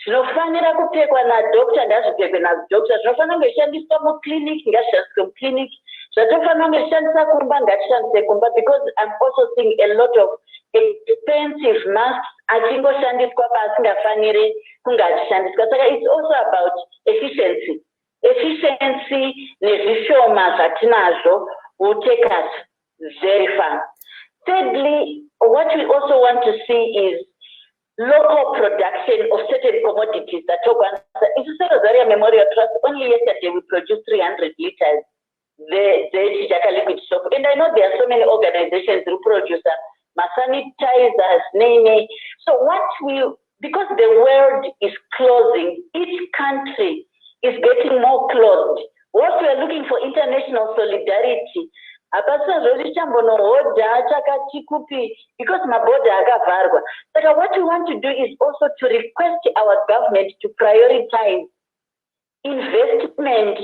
[SPEAKER 4] zvinofanira kupfekwa nadokta ngazvipfekwe nadokta, zvinofanira kunge zvishandiswa muclinic ngazvishandiswe muclinic, zvatofanira kunge zvishandiswa kumba ngatishandise kumba, because I'm also seeing a lot of expensive masks achingoshandiswa paasingafaniri kunge achishandiswa. Saka it's also about efficiency nezvishoma zvatinazvo will take us very far. Thirdly, what we also want to see is local production of certain commodities that if you say Rosaria Memorial Trust, only yesterday we produced 300 liters the Chijaka liquid soap. And I know there are so many organizations who produce sanitizers, name. So because the world is closing, each country is getting more closed. What we are looking for international solidarity. Because my border akavarwa. But what we want to do is also to request our government to prioritize investment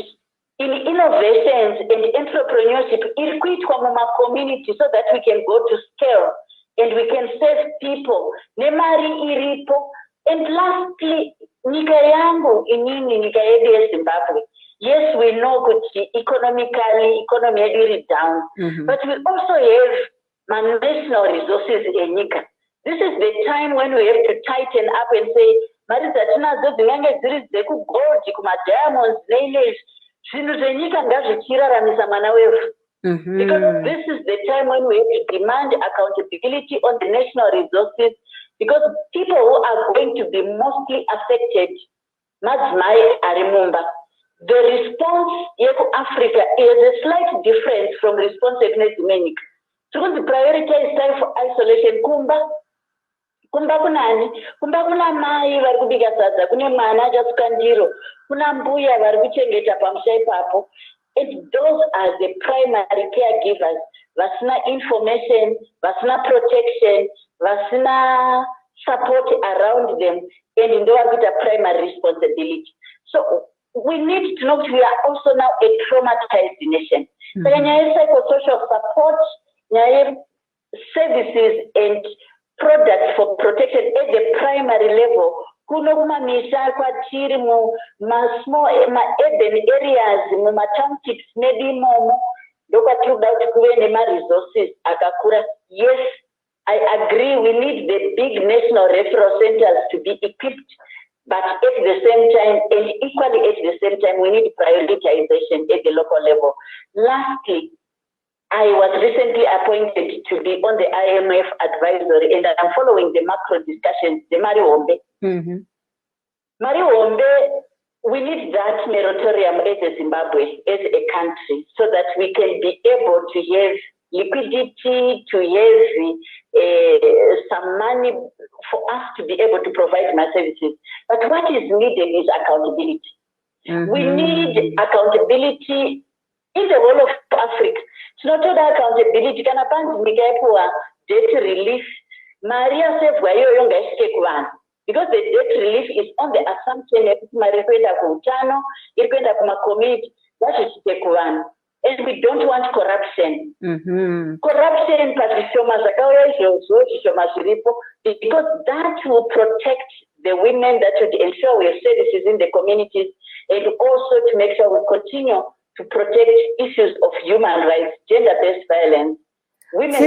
[SPEAKER 4] in innovations and entrepreneurship in community so that we can go to scale and we can save people. Nemari iripo. And lastly, nika yangu inini nika yedu ya Zimbabwe. Yes, we know that economically, economy is down, but we also have national resources in Nika. This is the time when we have to tighten up and say, diamonds, because this is the time when we have to demand accountability on the national resources, because people who are going to be mostly affected, Madzimai Arimumba, the response in Africa is a slight difference from response in because the prioritize time for isolation. Kumba kunani? Kumba kuna mai vari kubika sadza, kune mwana achasuka ndiro, kuna mbuya vari kuchengeta pamusha ipapo. Those are the primary caregivers. Vasina information, vasina protection, vasina support around them, and in the primary responsibility. So we need to know that we are also now a traumatized nation. So psychosocial support, services and products for protection at the primary level. Kuno kuma misha kwa chiri mu small urban areas, mu townships maybe momo doka throughout kuwe ma resources akakura. Yes, I agree, we need the big national referral centers to be equipped, but at the same time, and equally at the same time, we need prioritization at the local level. Lastly, I was recently appointed to be on the IMF advisory, and I'm following the macro discussions, the Mariombe. Mariombe, we need that moratorium as a Zimbabwe, as a country, so that we can be able to have liquidity, to have some money for us to be able to provide my services. But what is needed is accountability. We need accountability in the whole of Africa. It's not all accountability. Can a debt relief? Maria said, because the debt relief is on the assumption that that is take one. And we don't want corruption. Corruption, because that will protect the women, that would ensure we have services in the communities, and also to make sure we continue to protect issues of human rights, gender-based violence, women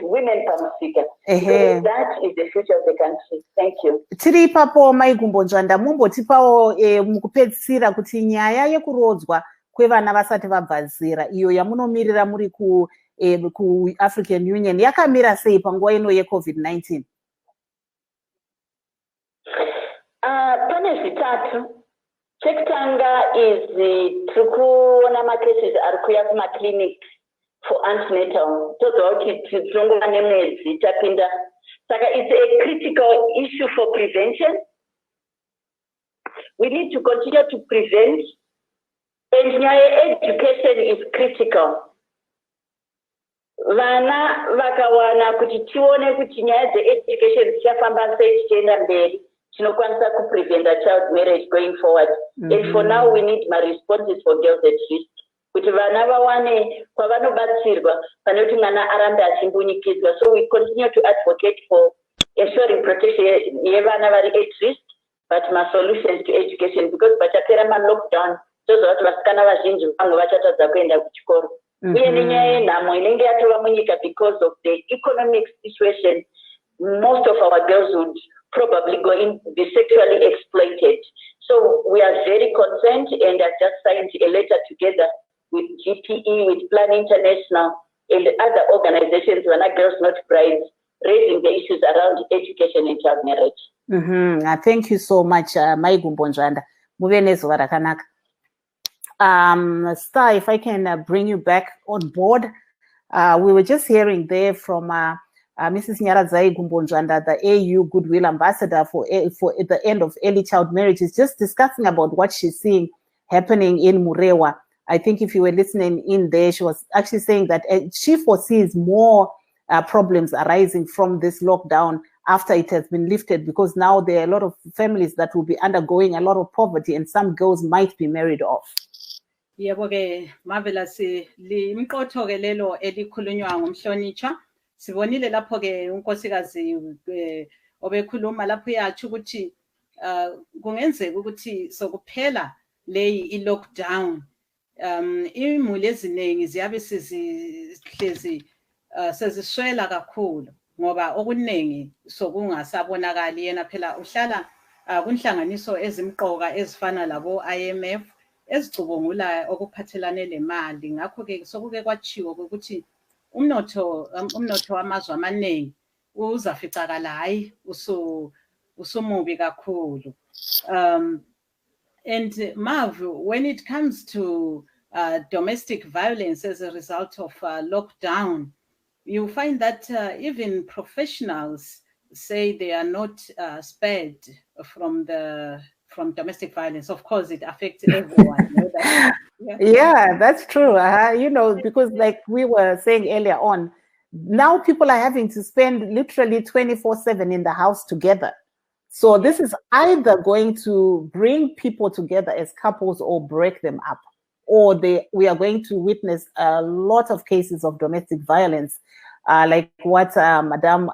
[SPEAKER 4] women that is the future of the country. Thank you.
[SPEAKER 1] Tiri papo Maigumbonzvanda mumbotipawo mukupedzisira kuti nyaya yekurodzwa kwevana vasati vabva zera iyo yamunomirira muri ku African Union yakamira sei panguva ino yeCovid-19?
[SPEAKER 4] Pane zvitatu. Chekutanga is tikuona macases ari kuuya kumaclinic for antenatal. Tozwa kuti tinongova nemwedzi tapinda. Saka it's a critical issue for prevention. We need to continue to prevent. And education is critical. Vana vakawana kuti tione kuti nyaya dzeeducation dzichafamba sei tichienda mberi, tinokwanisa kuprevent child marriage going forward. And for now, we need my responses for girls at risk. Kuti vana vawane kwavanobatsirwa pane kuti mwana arambe achimbunyikidzwa. So we continue to advocate for ensuring protection yevana vari at risk, but my solutions to education, because pachapera ma-lockdown, tozva kuti vasikana vazhinji vamwe vachatadza kuenda kuchikoro. Uye nenyaya yenhamo inenge yatova munyika because of the economic situation, most of our girls would probably be sexually exploited. So we are very concerned, and I've just signed a letter together with GPE, with Plan International, and other organizations, Wana Girls Not Brides, raising the issues around education and child marriage.
[SPEAKER 1] Thank you so much, Maigumbonzvanda. Muve nezuva rakanaka. Star, if I can bring you back on board. We were just hearing there from Mrs. Nyaradzai Gumbonzvanda, the AU Goodwill Ambassador for the end of early child marriage, is just discussing about what she's seeing happening in Murewa. I think if you were listening in there, she was actually saying that she foresees more problems arising from this lockdown after it has been lifted, because now there are a lot of families that will be undergoing a lot of poverty, and some girls might be married off.
[SPEAKER 2] Yebo ke marvelous limqotho ke lelo elikhulunywa ngumhlonitshwa. Sibonile lapho ke unkosikazi obekhuluma lapho yathi ukuthi kungenzeka ukuthi sokuphela leyi i-lockdown imuli eziningi ziyabe sihlezi seziswela kakhulu ngoba okuningi sokungasabonakali. Yena phela uhlala kunhlanganiso ezimqoka ezifana labo IMF ezicubungula okuphathelane nemali. Ngakho ke sokuke kwachiwo ukuthi umnotho wamazwe amaningi uzaficakala hayi usumubi kakhulu. And Marv, when it comes to domestic violence as a result of lockdown, you find that even professionals say they are not spared from domestic violence. Of course, it affects everyone.
[SPEAKER 1] Yeah, that's true. You know, because like we were saying earlier on, now people are having to spend literally 24/7 in the house together. So this is either going to bring people together as couples or break them up, or we are going to witness a lot of cases of domestic violence, like what Madame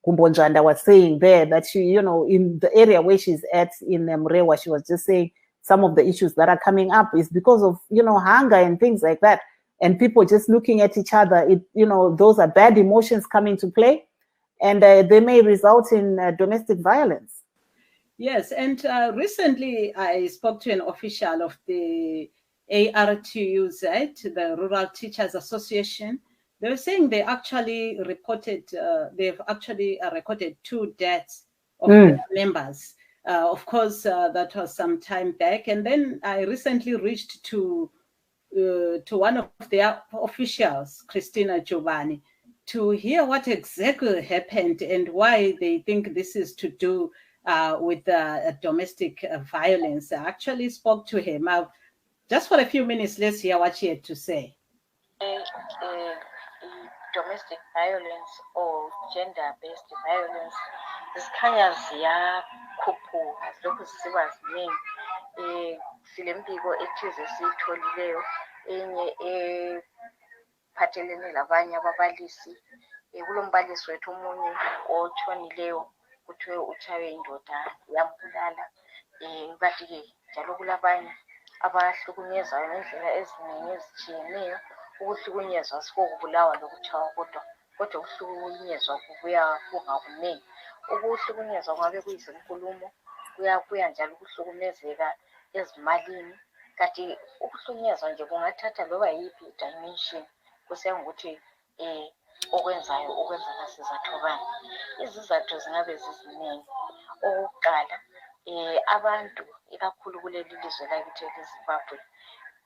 [SPEAKER 1] Kumbonjanda was saying there, that she, you know, in the area where she's at in Mrewa, she was just saying some of the issues that are coming up is because of, you know, hunger and things like that, and people just looking at each other. It, you know, those are bad emotions coming to play, and they may result in domestic violence.
[SPEAKER 2] Yes, and recently I spoke to an official of the ARTUZ, the Rural Teachers Association. They were saying they actually reported, they've actually recorded 2 deaths of their members. Of course, that was some time back. And then I recently reached to one of their officials, Christina Giovanni, to hear what exactly happened and why they think this is to do with domestic violence. I actually spoke to him. Just for a few minutes, let's hear what she had to say.
[SPEAKER 5] Domestic violence or gender-based violence zikhanya ziyakhuphuka zilokhu zisiba ziningi. Silembiko ethize esiyitholileyo enye ephathelene labanye ababalisi. Kulombalisi wethu omunye otshonileyo kuthiwe utshaywe indoda yambulala. Kanti-ke njalo kulabanye abahlukunyezayo ngendlela eziningi ezitshiyeneyo. Ukuhlukunyezwa sikokubulawa lokutshaywa kodwa ukuhlukunyezwa kubuya kungakuningi. Ukuhlukunyezwa kungabe kuyizinkulumo, kuya njalo ukuhlukumezeka ezimalini. Kanti ukuhlukunyezwa nje kungathatha loba yiphi i-dimension, kusiya ngokuthi okwenzayo ukwenzeka sizathu bani. Izizathu zingabe ziziningi. Okokuqala, abantu ikakhulu kuleli lizwe lakithi leZimbabwe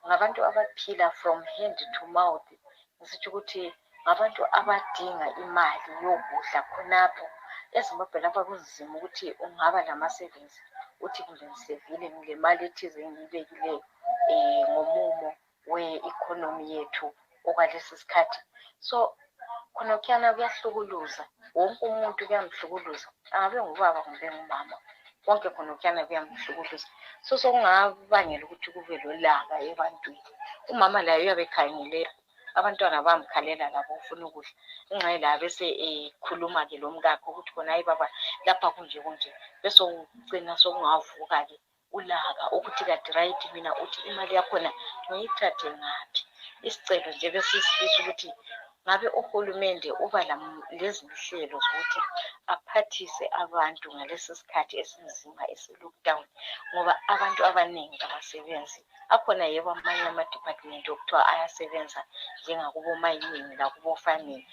[SPEAKER 5] ngabantu abaphila from hand to mouth. Ngisitsho ukuthi ngabantu abadinga imali yokudla khonapho. EZimbabwe lapha kunzima ukuthi ungaba lama-savings uthi kumbe ngisevile ngilemali ethize engiyibekileyo ngomumo we-economy yethu okwalesi sikhathi. So khonokhuyana kuyahlukuluza, wonke umuntu kuyamhlukuluza, angabe ngubaba kumbe ngumama, konke khonokhuyana kuyamhlukuluza. So sokungabangela ukuthi kube lolaka ebantwini. Umama laye uyabe ekhangele abantwana bamkhalela labo ufuna ukudla. Ingxenye la bese ekhuluma-ke lo mkakhe ukuthi khona hayi baba lapha kunje kunje. Bese ugcina sokungavuka-ke ulaka ukuthi kade right mina uthi imali yakhona ngiyithathe ngaphi. Isicelo nje besisifisa ukuthi ngabe uhulumende uba lezi nhlelo zokuthi aphathise abantu ngalesi sikhathi esinzima esi-lockdown, ngoba abantu abaningi abasebenzi. Akhona yebo amanye ama-department okuthiwa ayasebenza njengakubo mining lakubo farming,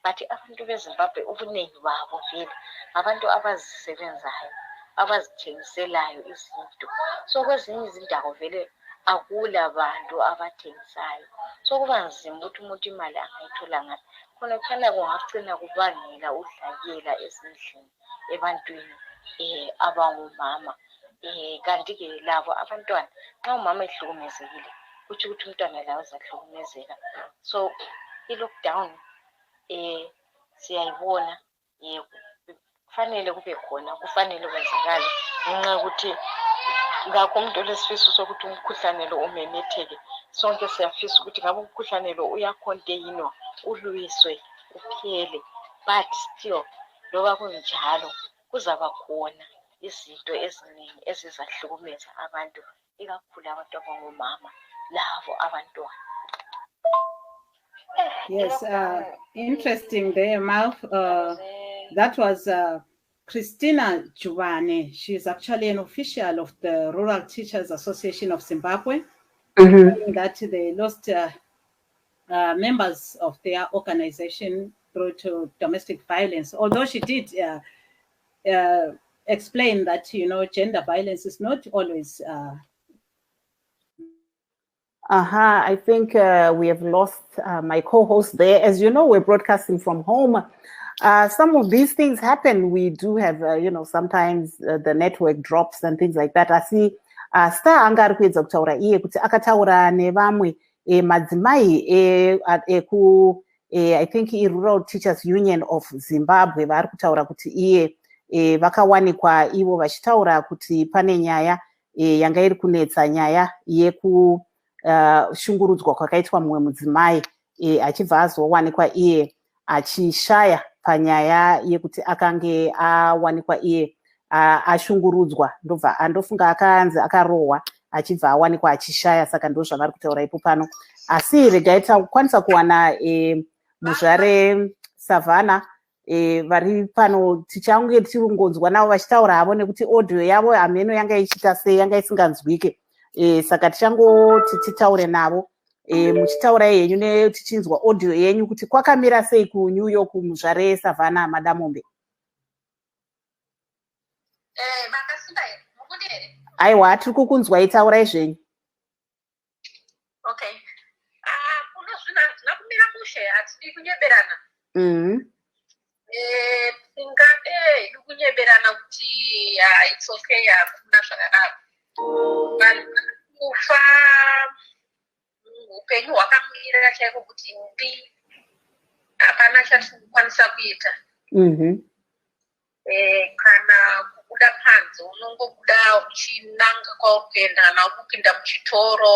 [SPEAKER 5] but abantu beZimbabwe ubuningi babo vele ngabantu abazisebenzayo, abazithengiselayo izinto. So kwezinye izindawo vele akula bantu abathengisayo. So kuba nzima ukuthi umuntu imali angayithola ngaphi. Khona kukhanya kungagcina kubangela udlakela ezindlini ebantwini abangomama. Kanti-ke labo abantwana nxa umama ehlukumezekile kutsho ukuthi umntwana lawo uzahlukumezeka. So i-lockdown siyayibona kufanele kube khona, kufanele kwenzakale ngenxa yokuthi ngakho umuntu olesifiso sokuthi umkhuhlane lo umemetheke. Sonke siyafisa ukuthi ngabe umkhuhlane lo uyakhontenwa, ulwiswe, uphele. But still loba kunjalo kuzaba khona izinto eziningi ezizahlukumeza abantu, ikakhulu abantu abangomama labo abantwana.
[SPEAKER 2] Yes, interesting there, Marv. That was Christina Giovanni. She is actually an official of the Rural Teachers Association of Zimbabwe. Saying that they lost members of their organization through to domestic violence. Although she did explain that, gender violence is not always.
[SPEAKER 1] I think we have lost my co-host there. As you know, we're broadcasting from home. Some of these things happen. We do have, sometimes the network drops and things like that. Asi Star anga ari kuedza kutaura iye kuti akataura nevamwe madzimai I think Rural Teachers Union of Zimbabwe vari kutaura kuti iye vakawanikwa ivo vachitaura kuti pane nyaya yanga iri kunetsa, nyaya yekushungurudzwa kwakaitwa mumwe mudzimai achibva azowanikwa iye achishaya panyaya yekuti akange awanikwa iye ashungurudzwa, ndobva andofunga akanzi akarohwa achibva awanikwa achishaya. Saka ndo zvavari kutaura ipo pano. Asi regai takwanisa kuwana muzvare Savannah vari pano, tichange tiringonzwa navo vachitaura havo nekuti audio yavo hameno yanga ichita sei, yanga isinganzwike. Saka tichangoti titaure navo muchitaura yenyu tichinzwa audio yenyu kuti kwakamira sei kuNew York muzvare Savannah Madamombe. Aiwa, tiri kukunzwai, taurai zvenyu.
[SPEAKER 6] Okay. Kuno zvina hazvina kumira mushe, hatidi kunyeberana. Tingade kunyeberana kuti it's okay, hakuna zvakadaro. Vanhu kufa upenyu hwakamira chaiko kuti mbi hapana chatikukwanisa kuita. Kana kubuda panze unongobuda uchinanga kwauri kuenda, kana uri kupinda muchitoro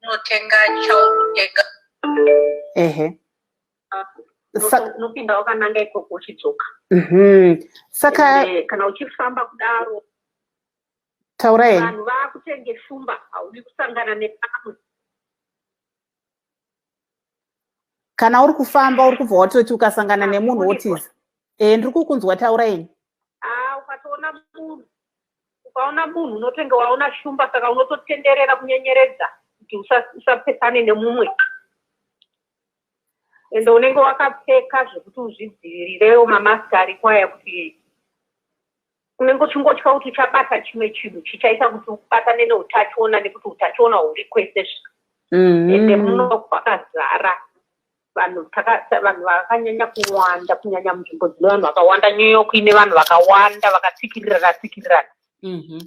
[SPEAKER 6] unotenga chaurikutenga. Unopinda wakananga ikoko uchidzoka.
[SPEAKER 1] Saka
[SPEAKER 6] kana uchifamba kudaro,
[SPEAKER 1] taurai,
[SPEAKER 6] vanhu vaakutenge shumba, haudi kusangana nepamwe.
[SPEAKER 1] kana uri kufamba uri kubva watoti ukasangana nemunhu wotiza. Ndiri kukunzwa, taurai.
[SPEAKER 6] Ukaona munhu unotenge waona shumba, saka unototenderera kunyenyeredza kuti usapesane nemumwe. Ende unenge wakapfeka zvekuti uzvidzivirirewo mamaski ariko aya, kuti unenge uchingotya kuti uchabata chimwe chinhu chichaita kuti ubatane neutachiona, nekuti utachiona huri kwese. Ende muno kwakazara vanhu vakanyanya kuwanda, kunyanya munzvimbo dzine vanhu vakawanda. New York ine vanhu vakawanda vakatsikirirana.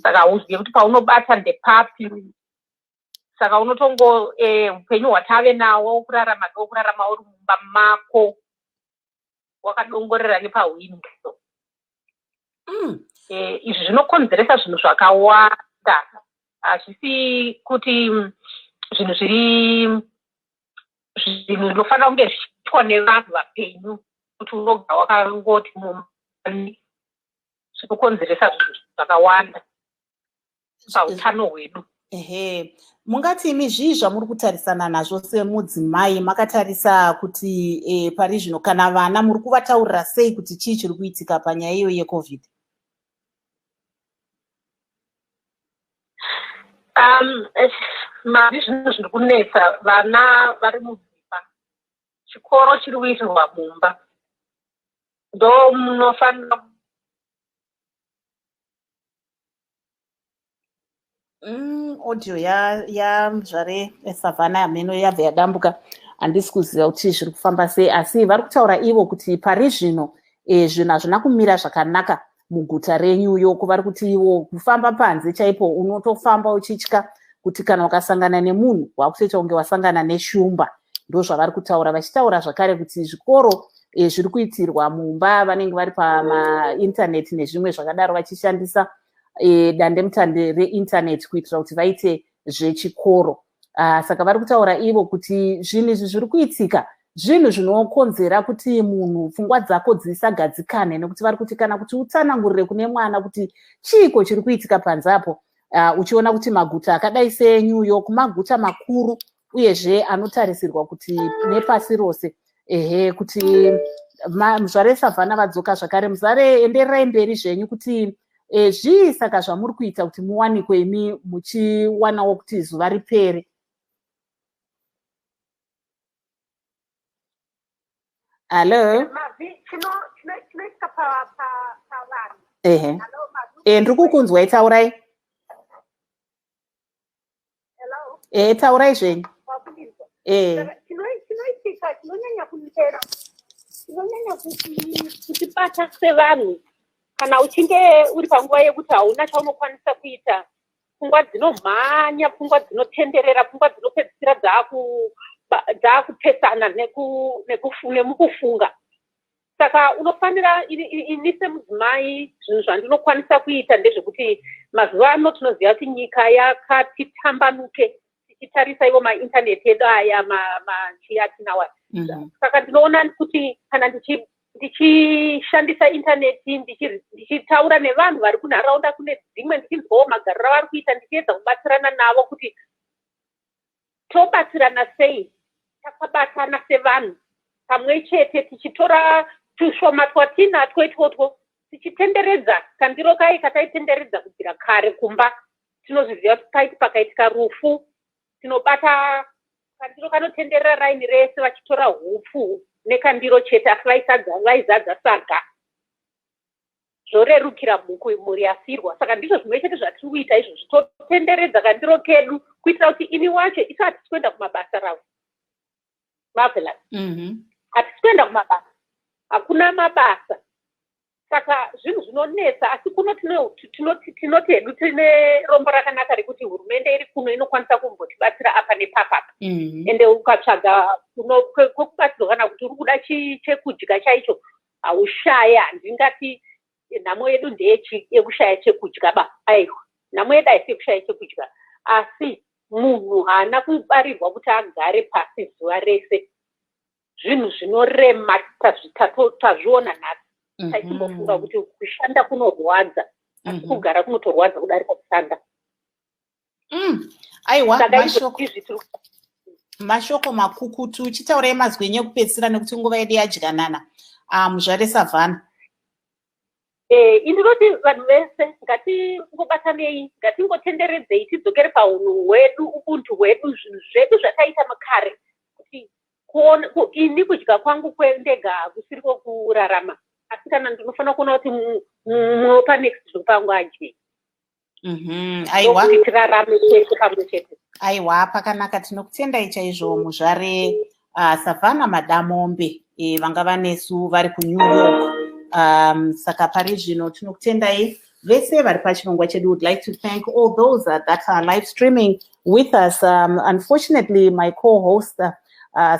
[SPEAKER 6] Saka uzive kuti paunobata ndepapi. Saka unotongo upenyu hwatave nawo kurarama uri mumba mako wakadongorera nepahwindo. Izvi zvinokonzeresa zvinhu zvakawanda. Hazvisi kuti zvinhu zvinofanira kunge zvichiitwa nevanhu vapenyu kuti unogara wakangoti mumani. Zvinokonzeresa zvinhu zvakawanda pautano hwedu.
[SPEAKER 1] Mungati imi zvii zvamuri kutarisana nazvo semudzimai? Makatarisa kuti pari zvino kana vana muri kuvataurira sei kuti chii chiri kuitika panyaya iyo yeCovid?
[SPEAKER 6] Mari zvinhu zviri kunetsa, vana vari mudzimba, chikoro chiri kuitirwa mumba, ndo munofanira
[SPEAKER 1] audio zvare Savannah hameno yabva yadambuka. Handisi kuziva kuti zviri kufamba sei, asi vari kutaura ivo kuti pari zvino zvinhu hazvina kumira zvakanaka muguta reNew York. Vari kuti ivo kufamba panze chaipo unotofamba uchitya kuti kana ukasangana nemunhu wakutoita kunge wasangana neshumba. Ndo zvavari kutaura, vachitaura zvakare kuti zvikoro zviri kuitirwa mumba, vanenge vari pamaintaneti nezvimwe zvakadaro vachishandisa dandemutande reintaneti kuitira kuti vaite zvechikoro. Saka vari kutaura ivo kuti zvinhu izvi zviri kuitika zvinhu zvinokonzera kuti munhu pfungwa dzako dzisagadzikane, nekuti vari kuti kana kuti utsanangurire kune mwana kuti chiiko chiri kuitika panzapo. Uchiona kuti maguta akadai seNew York maguta makuru uyezve anotarisirwa kuti nepasi rose kuti muzvare Savannah vadzoka zvakare. Muzare endererai mberi zvenyu kuti zvii saka zvamuri kuita kuti muwanikwe imi muchiwanawo kuti zuva ripere. Hello. ndiri kukunzwa taurai. Taurai zvenyu.
[SPEAKER 6] Chinoitika chinonyanya kunitera, chinonyanya kutibata sevanhu kana uchinge uri panguva yekuti hauna chaunokwanisa kuita, pfungwa dzinomhanya, pfungwa dzinotenderera, pfungwa dzinopedzisira dzaakupesana nemukufunga. Saka unofanira ini semudzimai, zvinhu zvandinokwanisa kuita ndezvekuti mazuva ano tinoziva kuti nyika yakati tambanuke tichitarisa ivo maintaneti edu aya machiatinawa. Saka ndinoona kuti kana ndichishandisa intaneti ndichitaura nevanhu vari kunharaunda kune dzimwe, ndichinzwawo magariro avari kuita, ndichiedza kubatsirana navo kuti tobatsirana sei, takabatana sevanhu pamwe chete, tichitora tushoma twatinatwo itwotwo tichitenderedza kandiro kai kataitenderedza kubvira kare kumba. Tinozviziva kuti paiti pakaitika rufu, tinobata kandiro kanotenderera raini rese vachitora hupfu nekandiro chete, asi vaizadza saga. Zvorerukira mhuri yasirwa. Saka ndizvo zvimwe chete zvatiri kuita izvozvi, totenderedza kandiro kedu kuitira kuti ini wacho isu hatisi kuenda kumabasa ravo. Marvelous. Hatisi kuenda kumabasa, hakuna mabasa. Saka zvinhu zvinonetsa, asi kuno tinoti hedu tine rombo rakanaka rekuti hurumende iri kuno inokwanisa kumbotibatsira apa nepapa. Ende ukatsvaga kwekubatsirwa kana kuti uri kuda chekudya chaicho haushaya. Ndingati nhamo yedu ndeyekushaya chekudya ba. Aiwa, nhamo yedu haisi yekushaya chekudya, asi munhu haana kubarirwa kuti agare pasi zuva rese. Zvinhu zvinorema tazviona nhasi. Taichimbofunga kuti kushanda kunorwadza, asi kugara kunotorwadza kudarika kushanda.
[SPEAKER 1] Aiwa, mashoko makukutu. Chitaurai mazwenyu ekupedzisira nekuti nguva yedu yadyanana. Muzvare Savannah.
[SPEAKER 6] Indinoti vanhu vese ngatingobatanei, ngatingotenderedzei, tidzokere paunhu hwedu, ubuntu hwedu, zvinhu zvedu zvataita makare. Kuti ini kudya kwangu kwendega kusiriko kurarama, asi kana ndinofanira kuona kuti munopa next zvopangu adye.
[SPEAKER 1] Aiwa,
[SPEAKER 6] tirarame chete pamwe chete.
[SPEAKER 1] Aiwa, pakanaka. Tinokutendai chaizvo muzvare Savannah Madamombe, vanga vanesu vari kuNew York. Saka pari zvino tinokutendai vese vari pachirongwa chedu. Would like to thank all those that are live streaming with us. Unfortunately, my co-host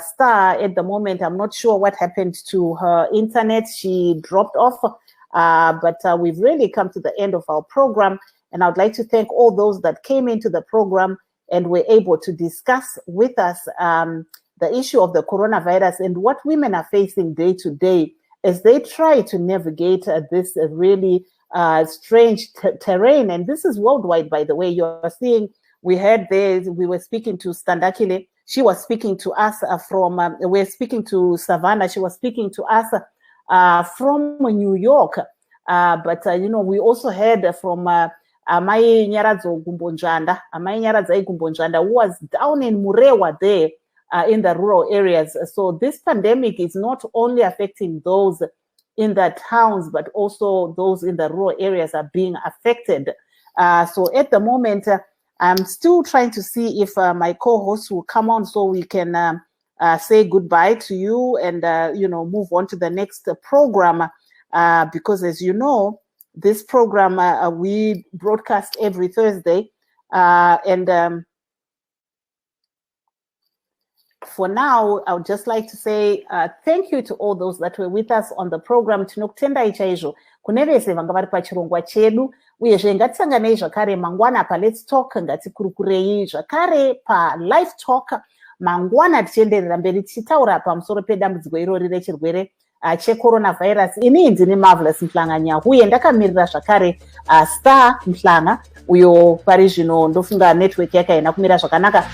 [SPEAKER 1] Star at the moment, I'm not sure what happened to her internet. She dropped off, but we've really come to the end of our program, and I would like to thank all those that came into the program and were able to discuss with us the issue of the coronavirus and what women are facing day to day as they try to navigate this really strange terrain. And this is worldwide, by the way. You're seeing, we were speaking to Standakile. She was speaking to us we're speaking to Savannah. She was speaking to us from New York. But, we also heard from Amai Nyaradzo Gumbonjanda, who was down in Murewa there in the rural areas. So this pandemic is not only affecting those in the towns, but also those in the rural areas are being affected. So at the moment, I'm still trying to see if my co-host will come on so we can say goodbye to you and, move on to the next program. Because as you know, this program, we broadcast every Thursday. For now, I would just like to say thank you to all those that were with us on the program. Tinokutendai chaizvo kune vese vanga vari pachirongwa chedu, uyezve ngatisanganei zvakare mangwana pa Let's Talk, ngatikurukurei zvakare pa Livetalk mangwana, tichienderera mberi tichitaura pamusoro pedambudziko irori rechirwere checoronavirus. Ini ndini Marvelous Mhlanga, uye ndakamirira zvakare Star Mhlanga, uyo pari zvino ndofunga network yake haina kumira zvakanaka.